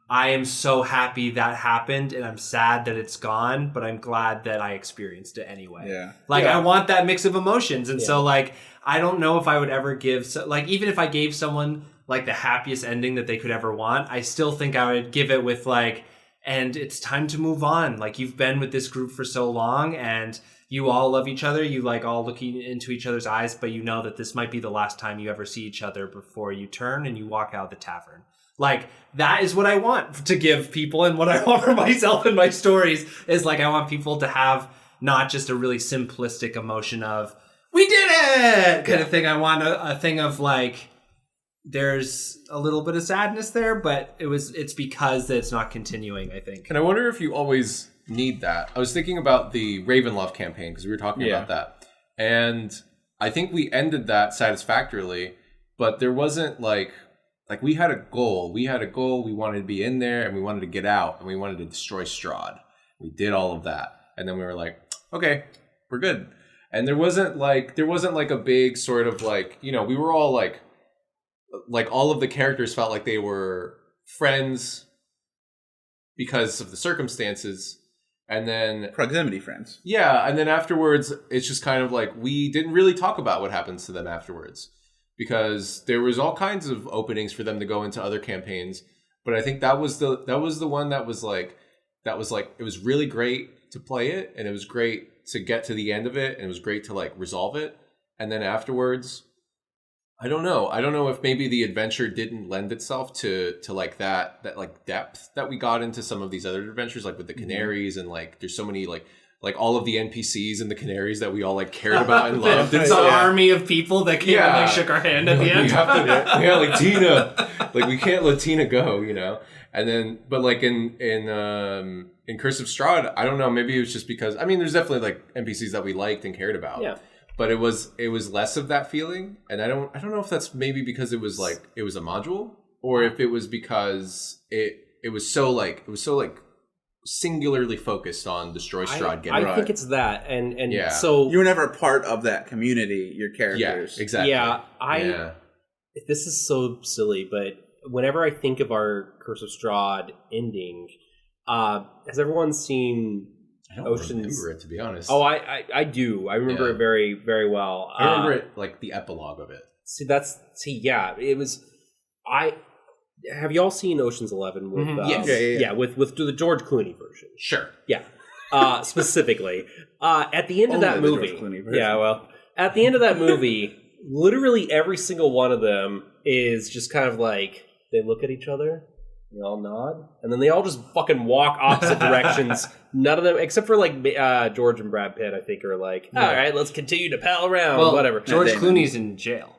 am so happy that happened, and I'm sad that it's gone, but I'm glad that I experienced it anyway. Yeah. Like, I want that mix of emotions. And so, like, I don't know if I would ever give... like, even if I gave someone, like, the happiest ending that they could ever want, I still think I would give it with, like, and it's time to move on. Like, you've been with this group for so long, and you all love each other. You, like, all looking into each other's eyes, but you know that this might be the last time you ever see each other before you turn and you walk out of the tavern. Like, that is what I want to give people, and what I want for myself in my stories is, like, I want people to have not just a really simplistic emotion of, we did it kind of thing. I want a thing of, like, there's a little bit of sadness there, but it's because it's not continuing, I think. And I wonder if you always need that. I was thinking about the Ravenloft campaign, because we were talking about that. And I think we ended that satisfactorily, but there wasn't, like we had a goal. We wanted to be in there, and we wanted to get out, and we wanted to destroy Strahd. We did all of that. And then we were like, okay, we're good. And there wasn't like a big sort of like, we were all like like all of the characters felt like they were friends because of the circumstances, and then Proximity friends. yeah, and then afterwards it's just kind of like we didn't really talk about what happens to them afterwards, because there was all kinds of openings for them to go into other campaigns. But I think that was the one that was like it was really great to play it, and it was great to get to the end of it, and it was great to like resolve it. And then afterwards, I don't know if maybe the adventure didn't lend itself to like that like depth that we got into some of these other adventures, like with the Canaries, and like there's so many like all of the NPCs and the Canaries that we all like cared about and loved. It's an army of people that came and like shook our hand at the end. We have to, yeah, like Tina, like we can't let Tina go, you know. And then, but like in Curse of Strahd, I don't know. Maybe it was just because there's definitely like NPCs that we liked and cared about. Yeah. But it was less of that feeling, and I don't know if that's maybe because it was a module, or if it was because it was so singularly focused on Destroy Strahd. I think it's that, and Yeah. so You were never a part of that community, your characters. Yeah, exactly. Yeah, this is so silly, but whenever I think of our Curse of Strahd ending, has everyone seen I don't Oceans? remember it, to be honest. Oh, I do. I remember it very, very well. I remember it like the epilogue of it. It was. Have y'all seen Ocean's 11 with with the George Clooney version? Sure. Yeah. Specifically, at the end of that the movie. George Clooney version. Yeah, well, at the end of that movie, literally every single one of them is just kind of like they look at each other, they all nod, and then they all just fucking walk opposite directions. None of them, except for like George and Brad Pitt, I think, are like, all right, let's continue to pal around. Well, whatever. George Clooney's in jail.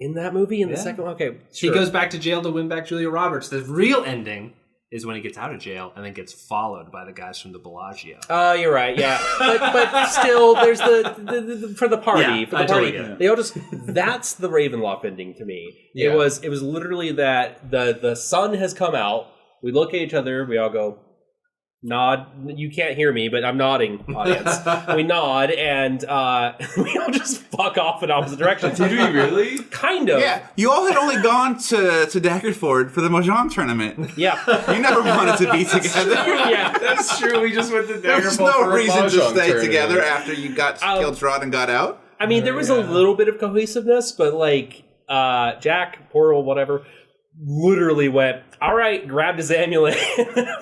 In that movie, in the second one, okay, sure. He goes back to jail to win back Julia Roberts. The real ending is when he gets out of jail and then gets followed by the guys from the Bellagio. Oh, you're right. Yeah, but still, there's the for the party. Yeah, for the I party, totally get it. they all just. That's the Ravenloft ending to me. Yeah. It was literally that the sun has come out. We look at each other. We all go nod. You can't hear me, but I'm nodding, audience. We nod, and we all just fuck off in opposite directions. Did we really? Kind of. Yeah, you all had only gone to Daggerford for the Mahjong tournament. Yeah. You never wanted to be together. Yeah. That's true. We just went to There's Daggerfall no for a reason to Mahjong stay tournament. together after you got killed Strahd and got out. I mean, there was a little bit of cohesiveness, but like Jack, Portal, whatever, literally went, all right, grabbed his amulet,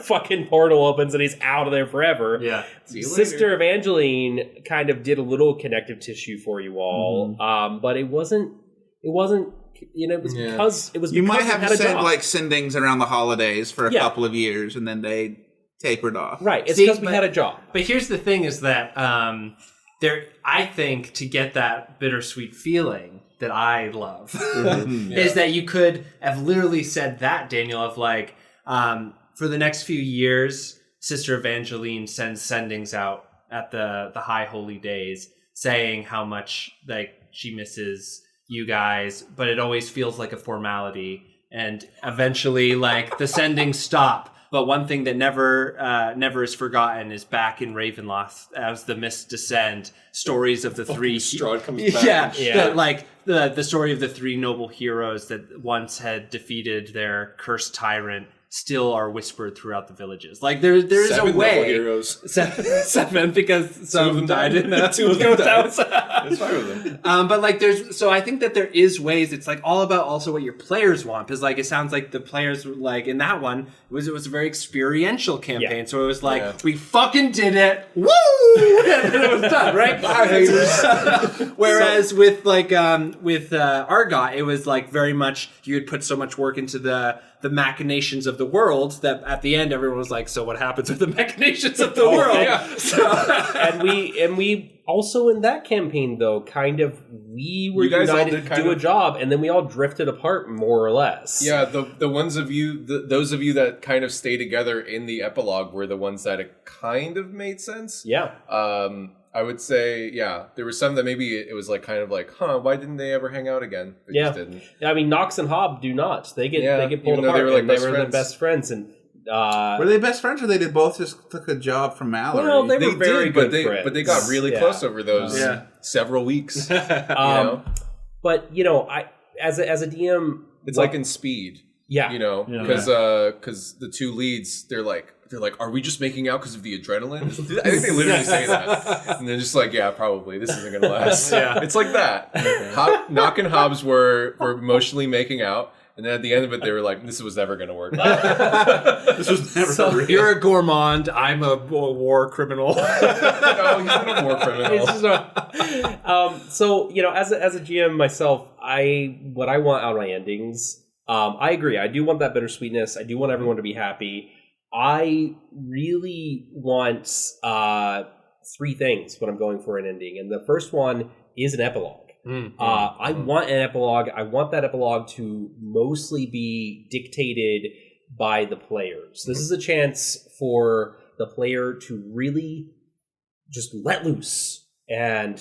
fucking portal opens, and he's out of there forever. Yeah. See you later. Sister Evangeline kind of did a little connective tissue for you all, but it wasn't. It was because it was. You might because have it had a sent job. like sendings around the holidays for a couple of years, and then they tapered off. Right. It's See, because we had a job. But here's the thing: is that I think to get that bittersweet feeling that I love is that you could have literally said that, Daniel, of like for the next few years, Sister Evangeline sends sendings out at the high holy days saying how much like she misses you guys, but it always feels like a formality, and eventually like the sendings stop. But one thing that never is forgotten is back in Ravenloft as the mists descend, stories of the three Strahd comes back. The story of the three noble heroes that once had defeated their cursed tyrant still are whispered throughout the villages. Like there is Seven a way. noble heroes. Seven because some of them died in the Two of them ghost died. house. There's 5 of them. But like so I think that there is ways. It's like all about also what your players want, because like it sounds like the players like in that one it was a very experiential campaign. Yeah. So it was like Yeah. we fucking did it, woo, and then it was done, right? Whereas with Argot, it was like very much you had put so much work into the machinations of the world that at the end everyone was like, so what happens with the machinations of the world? yeah. and we also in that campaign though we were You guys all united did to kind do a of- job, and then we all drifted apart more or less. Yeah, the ones of you, those of you that kind of stay together in the epilogue were the ones that it kind of made sense. Yeah. I would say, yeah, there were some that maybe it was like kind of like, why didn't they ever hang out again? They just didn't. I mean, Nox and Hobb do not. They get pulled even though apart. they were, like, and they best were the friends. best friends, and Were they best friends, or they did both just took a job from Mallory? Well, they were very did, good but friends. but they got really Yeah. close over those Yeah. several weeks. You know? But as a DM, It's like in Speed. Yeah. You know, because the two leads, they're like, are we just making out because of the adrenaline? I think they literally say that. And they're just like, yeah, probably. This isn't going to last. Yeah. It's like that. Knock and Hobbs were emotionally making out. And then at the end of it, they were like, this was never going to work. This was never real. You're a gourmand. I'm a war criminal. No, he's not a war criminal. It's just so, you know, as a GM myself, what I want out of my endings, I agree. I do want that bittersweetness. I do want everyone to be happy. I really want 3 things when I'm going for an ending. And the first one is an epilogue. I want an epilogue. I want that epilogue to mostly be dictated by the players. This is a chance for the player to really just let loose. And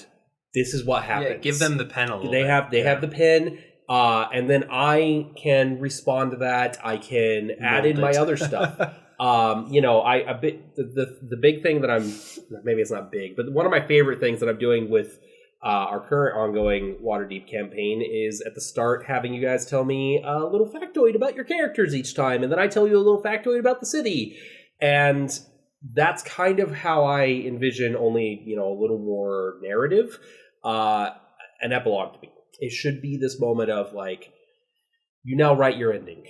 this is what happens. Yeah, give them the pen a little They bit. have the pen. And then I can respond to that. I can add in my other stuff. You know, the big thing that maybe it's not big, but one of my favorite things that I'm doing with our current ongoing Waterdeep campaign is at the start having you guys tell me a little factoid about your characters each time, and then I tell you a little factoid about the city. And that's kind of how I envision, only, you know, a little more narrative, an epilogue to be. It should be this moment of like, you now write your ending,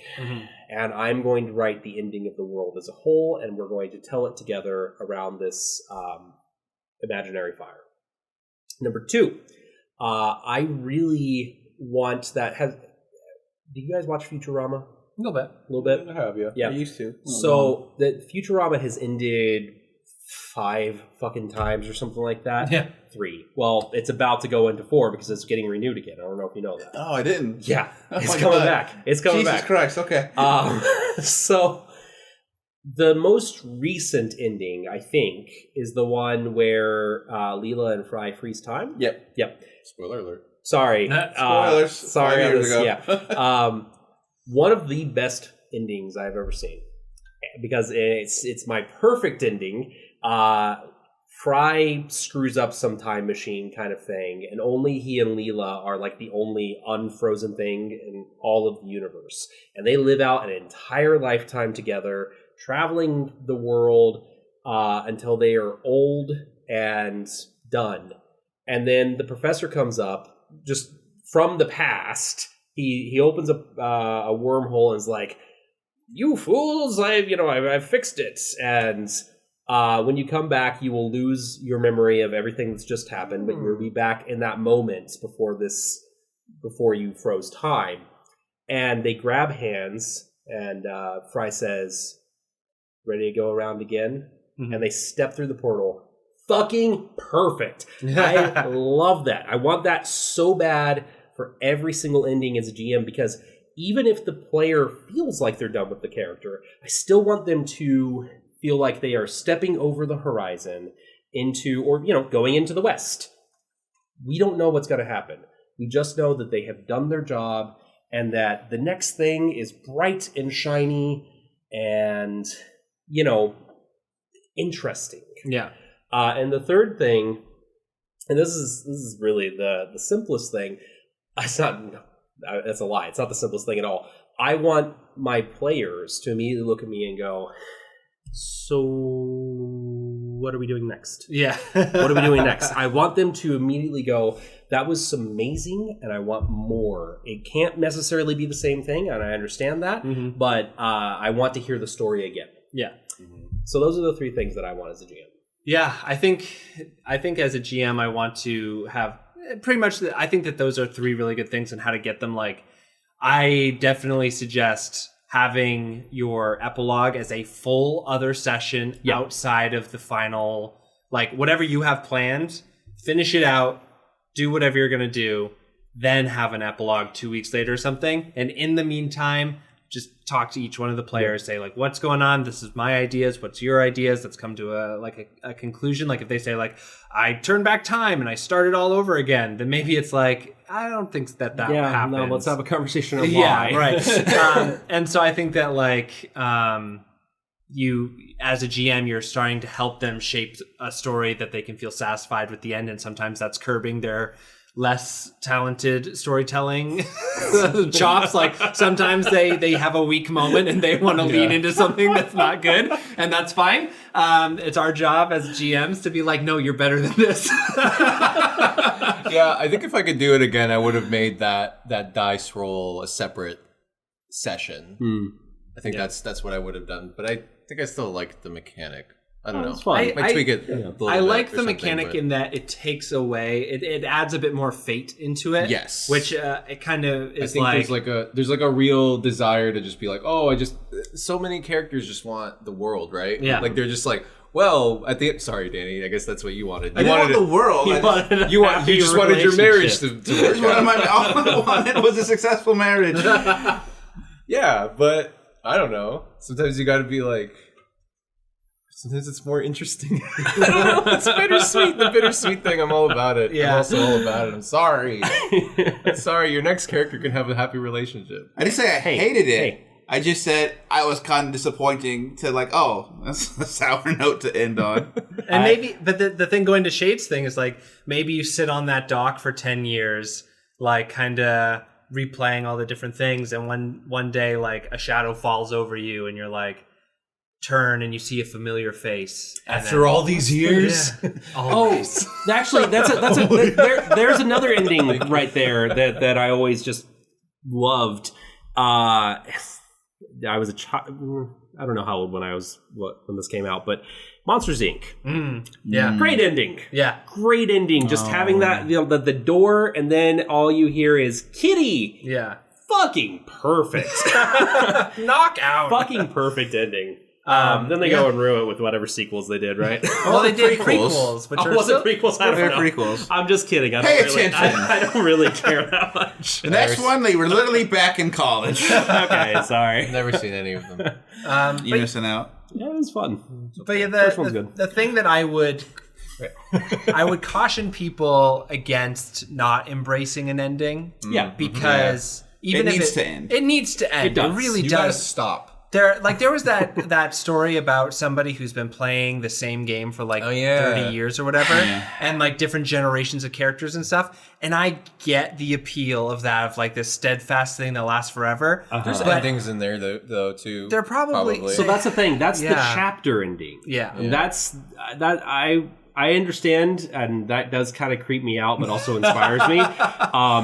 and I'm going to write the ending of the world as a whole, and we're going to tell it together around this imaginary fire. Number 2, I really want that. Do you guys watch Futurama? A little bit. A little bit? I have, yeah. Yeah. I used to. So that Futurama has ended 5 fucking times or something like that. Yeah. 3. Well, it's about to go into 4 because it's getting renewed again. I don't know if you know that. Oh, I didn't. Yeah, Oh it's my coming God. back. It's coming Jesus back. Christ, okay. So the most recent ending, I think, is the one where Leela and Fry freeze time. Yep. Spoiler alert. Sorry. Spoilers. Sorry 5 on years this. ago. Yeah. One of the best endings I've ever seen, because it's my perfect ending. Fry screws up some time machine kind of thing, and only he and Leela are like the only unfrozen thing in all of the universe. And they live out an entire lifetime together, traveling the world until they are old and done. And then the professor comes up just from the past. He opens up a wormhole and is like, "You fools! I've fixed it." And when you come back, you will lose your memory of everything that's just happened, but you'll be back in that moment before you froze time. And they grab hands, and Fry says, "Ready to go around again?" Mm-hmm. And they step through the portal. Fucking perfect. I love that. I want that so bad for every single ending as a GM, because even if the player feels like they're done with the character, I still want them to feel like they are stepping over the horizon into, or, going into the West. We don't know what's going to happen. We just know that they have done their job, and that the next thing is bright and shiny and, interesting. Yeah. And the third thing, and this is really the simplest thing. That's a lie. It's not the simplest thing at all. I want my players to immediately look at me and go, "So what are we doing next?" Yeah. What are we doing next? I want them to immediately go, "That was amazing, and I want more." It can't necessarily be the same thing, and I understand that, but I want to hear the story again. Yeah. So those are the 3 things that I want as a GM. Yeah, I think as a GM, I want to have pretty much. I think that those are 3 really good things, and how to get them. Like, I definitely suggest having your epilogue as a full other session outside of the final, like whatever you have planned. Finish it out, do whatever you're gonna do, then have an epilogue 2 weeks later or something. And in the meantime, just talk to each one of the players, say like, "What's going on? This is my ideas. What's your ideas? Let's come to a conclusion." Like if they say like, "I turned back time and I started all over again," then maybe it's like, I don't think that happens. No, let's have a conversation on why. Yeah, right. And so I think that like you as a GM, you're starting to help them shape a story that they can feel satisfied with the end, and sometimes that's curbing their less talented storytelling chops. Like sometimes they have a weak moment and they want to lean into something that's not good, and that's fine. It's our job as GMs to be like, no, you're better than this. Yeah, I think if I could do it again, I would have made that dice roll a separate session. I think that's what I would have done. But I think I still like the mechanic. I don't know. It's fun. Might tweak it. A little I bit like or the something, mechanic but- in that it takes away, it adds a bit more fate into it. Yes. Which it kind of I is think like, there's like a real desire to just be like, oh, so many characters just want the world, right? Yeah. Like they're just like, well, at the sorry, Danny, I guess that's what you wanted. I You didn't want wanted the world. you just wanted your marriage to work out. All I wanted was a successful marriage. Yeah, but I don't know. Sometimes you got to be like. Sometimes it's more interesting. I don't know. It's bittersweet. The bittersweet thing. I'm all about it. Yeah. I'm also all about it. I'm sorry. I'm sorry. Your next character can have a happy relationship. I didn't say I hated it. hey. I just said I was kind of disappointing to like, oh, that's a sour note to end on. and maybe, but the thing going to Shade's thing is like, maybe you sit on that dock for 10 years, like kind of replaying all the different things. And one day, like a shadow falls over you and you're like, turn and you see a familiar face. And After all these years? Yeah. Oh, actually, there's another ending right there that I always just loved. I was a child. I don't know how old when this came out, but Monsters Inc. Yeah. Great ending. Yeah. Great ending. Just having that, the door, and then all you hear is Kitty. Yeah. Fucking perfect. Knockout. Fucking perfect ending. Then they yeah. go and ruin it with whatever sequels they did, right? Well, they did prequels. prequels, which Oh, are was it still- prequels? I don't They're know. prequels. I'm just kidding. Pay attention. I don't really care that much. The next one, they were literally back in college. Okay, sorry. Never seen any of them. You missing out. Yeah, it was fun. But yeah, First one's good. the thing that I would caution people against not embracing an ending. Yeah. Because even It if needs to end. It needs to end. It, does. really You gotta does. stop. There was that story about somebody who's been playing the same game for like 30 years or whatever, and like different generations of characters and stuff. And I get the appeal of that, of like this steadfast thing that lasts forever. There's But endings in there though too. They're probably- So that's the thing. That's the Yeah. chapter ending. Yeah. And that's that I understand, and that does kind of creep me out, but also inspires me.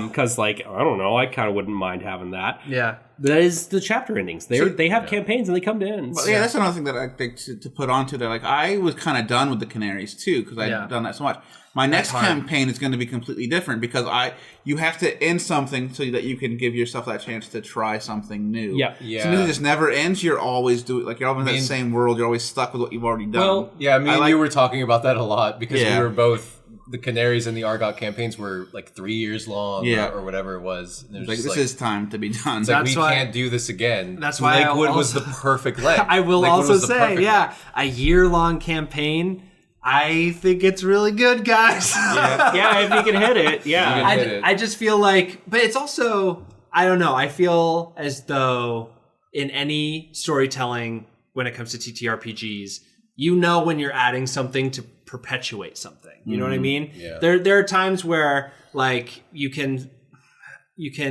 Because like I don't know, I kind of wouldn't mind having that. Yeah. That is the chapter endings. They have campaigns and they come to ends. But yeah, that's another thing that I think to put onto there. Like I was kind of done with the Canaries too because I'd Yeah. done that so much. My next campaign is going to be completely different because you have to end something so that you can give yourself that chance to try something new. Yeah. Yeah. So it just never ends. You're always doing like you're always in that same world. You're always stuck with what you've already done. Well, Yeah, me and like- you were talking about that a lot because Yeah. we were both the Canaries and the Argot campaigns were like 3 years long, Yeah. or whatever it was. And it was like just this is time to be done. it's like That's we why- can't do this again. That's why I Lakewood was also- the perfect leg. I will Lakewood also was the say, perfect yeah, a year-long campaign. I think it's really good, guys. yeah, if you can hit it, yeah. You can hit it. I just feel like, but it's also, I don't know. I feel as though in any storytelling, when it comes to TTRPGs, you know when you're adding something to perpetuate something. You know what I mean? Yeah. There are times where like you can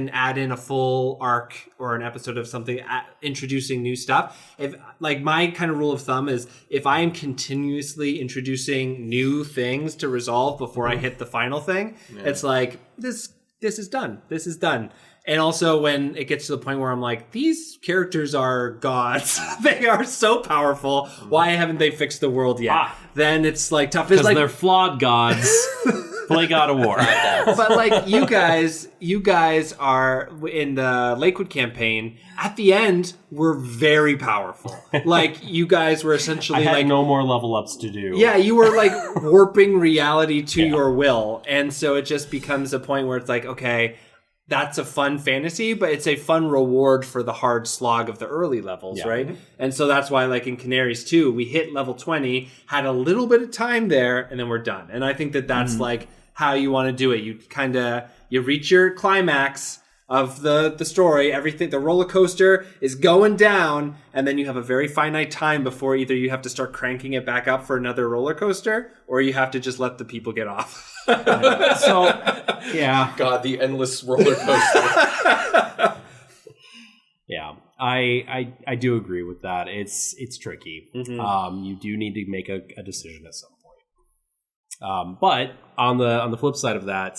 add in a full arc or an episode of something introducing new stuff. If like my kind of rule of thumb is if I am continuously introducing new things to resolve before I hit the final thing, it's like this is done. This is done. And also when it gets to the point where I'm like, these characters are gods. They are so powerful. Why haven't they fixed the world yet? Then it's like tough. It's Because like, they're flawed gods. Play God of War. but like you guys are in the Lakewood campaign. At the end, were very powerful. Like you guys were essentially I had like no more level ups to do. yeah, you were like warping reality to your will, and so it just becomes a point where it's like, okay, that's a fun fantasy, but it's a fun reward for the hard slog of the early levels, right? And so that's why, like in Canaries 2, we hit level 20, had a little bit of time there, and then we're done. And I think that that's like how you want to do it. You reach your climax of the story, everything, the roller coaster is going down, and then you have a very finite time before either you have to start cranking it back up for another roller coaster, or you have to just let the people get off. So, yeah. God, the endless roller coaster. Yeah, I do agree with that. It's tricky. Mm-hmm. You do need to make a decision at some point. But on the flip side of that,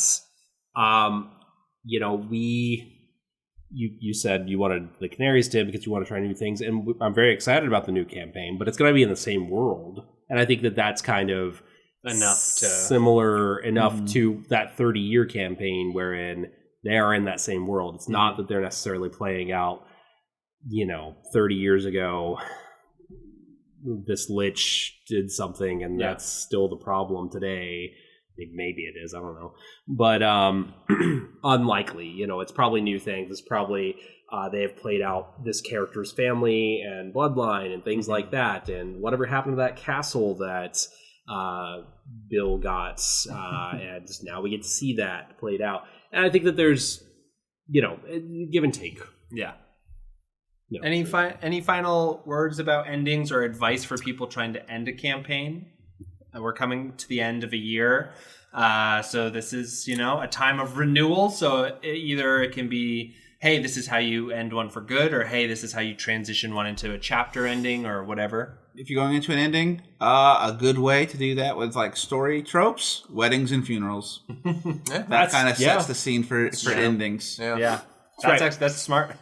you said you wanted the Canaries to because you want to try new things, and I'm very excited about the new campaign. But it's going to be in the same world, and I think that's kind of enough to similar enough to that 30-year campaign wherein they are in that same world. It's not that they're necessarily playing out, 30 years ago this lich did something and that's still the problem today. Maybe it is, I don't know. But unlikely, it's probably new things. It's probably they have played out this character's family and bloodline and things like that, and whatever happened to that castle that Bill got, and now we get to see that played out. And I think that there's, give and take. Yeah. No. Any final words about endings or advice for people trying to end a campaign? We're coming to the end of a year, so this is a time of renewal. So either it can be, hey, this is how you end one for good, or hey, this is how you transition one into a chapter ending or whatever. If you're going into an ending, a good way to do that with like story tropes, weddings and funerals. That kind of sets the scene for endings. Yeah. That's smart.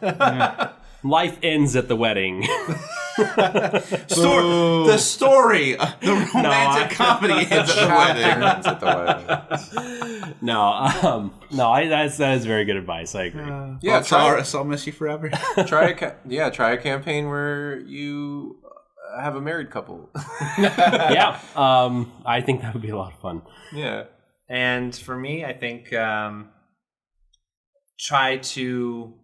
Life ends at the wedding. The story, the romantic comedy ends at the wedding. That is very good advice. I agree. I'll miss you forever. Try a campaign where you have a married couple. Yeah, I think that would be a lot of fun. Yeah, and for me, I think try to,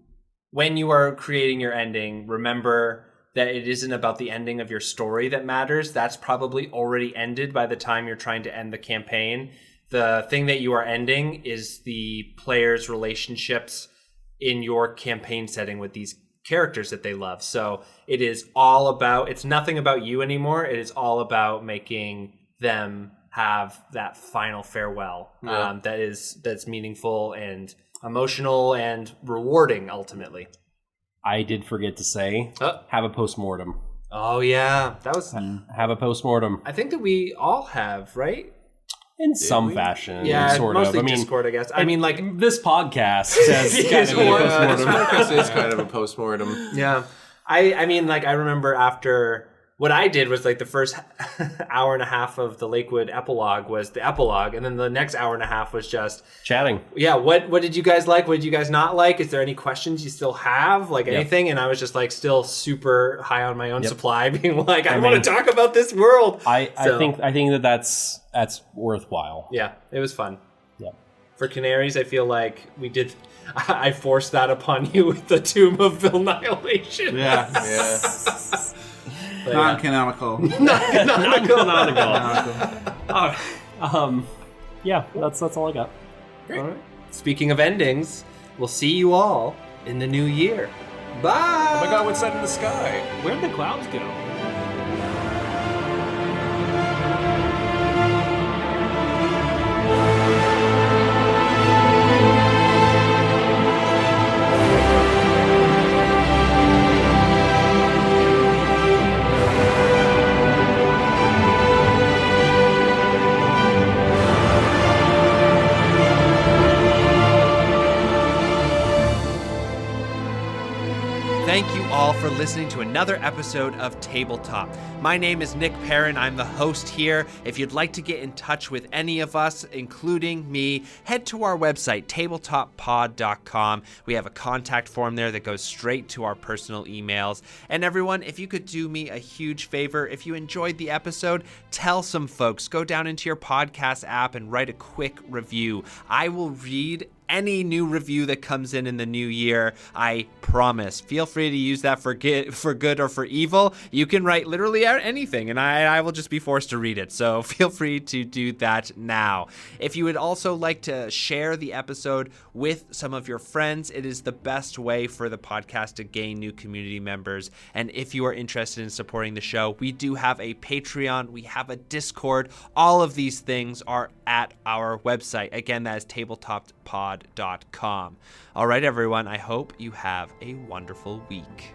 when you are creating your ending, remember that it isn't about the ending of your story that matters. That's probably already ended by the time you're trying to end the campaign. The thing that you are ending is the players' relationships in your campaign setting with these characters that they love. So it is all about, it's nothing about you anymore. It is all about making them have that final farewell that's meaningful and emotional and rewarding ultimately. I did forget to say, have a postmortem. Oh yeah, that was have a postmortem. I think that we all have, right? In some fashion, yeah, sort mostly of. Discord, I guess. I mean, like this podcast says kind of a postmortem. This is kind of a postmortem. Yeah, I mean, like I remember after. What I did was like the first hour and a half of the Lakewood epilogue was the epilogue, and then the next hour and a half was just chatting. Yeah, what did you guys like? What did you guys not like? Is there any questions you still have? Like anything? And I was just like still super high on my own supply, being like, I want to talk about this world. I think that's worthwhile. Yeah, it was fun. Yeah. For Canaries, I feel like we did. I forced that upon you with the Tomb of Annihilation. Yeah. Non-canonical. Yeah, that's all I got. Great. All right. Speaking of endings, we'll see you all in the new year. Bye. Oh my God, what's that in the sky? Where'd the clouds go? Thank you all for listening to another episode of Tabletop. My name is Nick Perrin. I'm the host here. If you'd like to get in touch with any of us, including me, head to our website, tabletoppod.com. We have a contact form there that goes straight to our personal emails. And everyone, if you could do me a huge favor, if you enjoyed the episode, tell some folks. Go down into your podcast app and write a quick review. I will read any new review that comes in the new year. I promise. Feel free to use that for good or for evil. You can write literally anything, and I will just be forced to read it. So feel free to do that now. If you would also like to share the episode with some of your friends, it is the best way for the podcast to gain new community members. And if you are interested in supporting the show, we do have a Patreon, we have a Discord. All of these things are at our website. Again, that is tabletopppod.com. All right, everyone, I hope you have a wonderful week.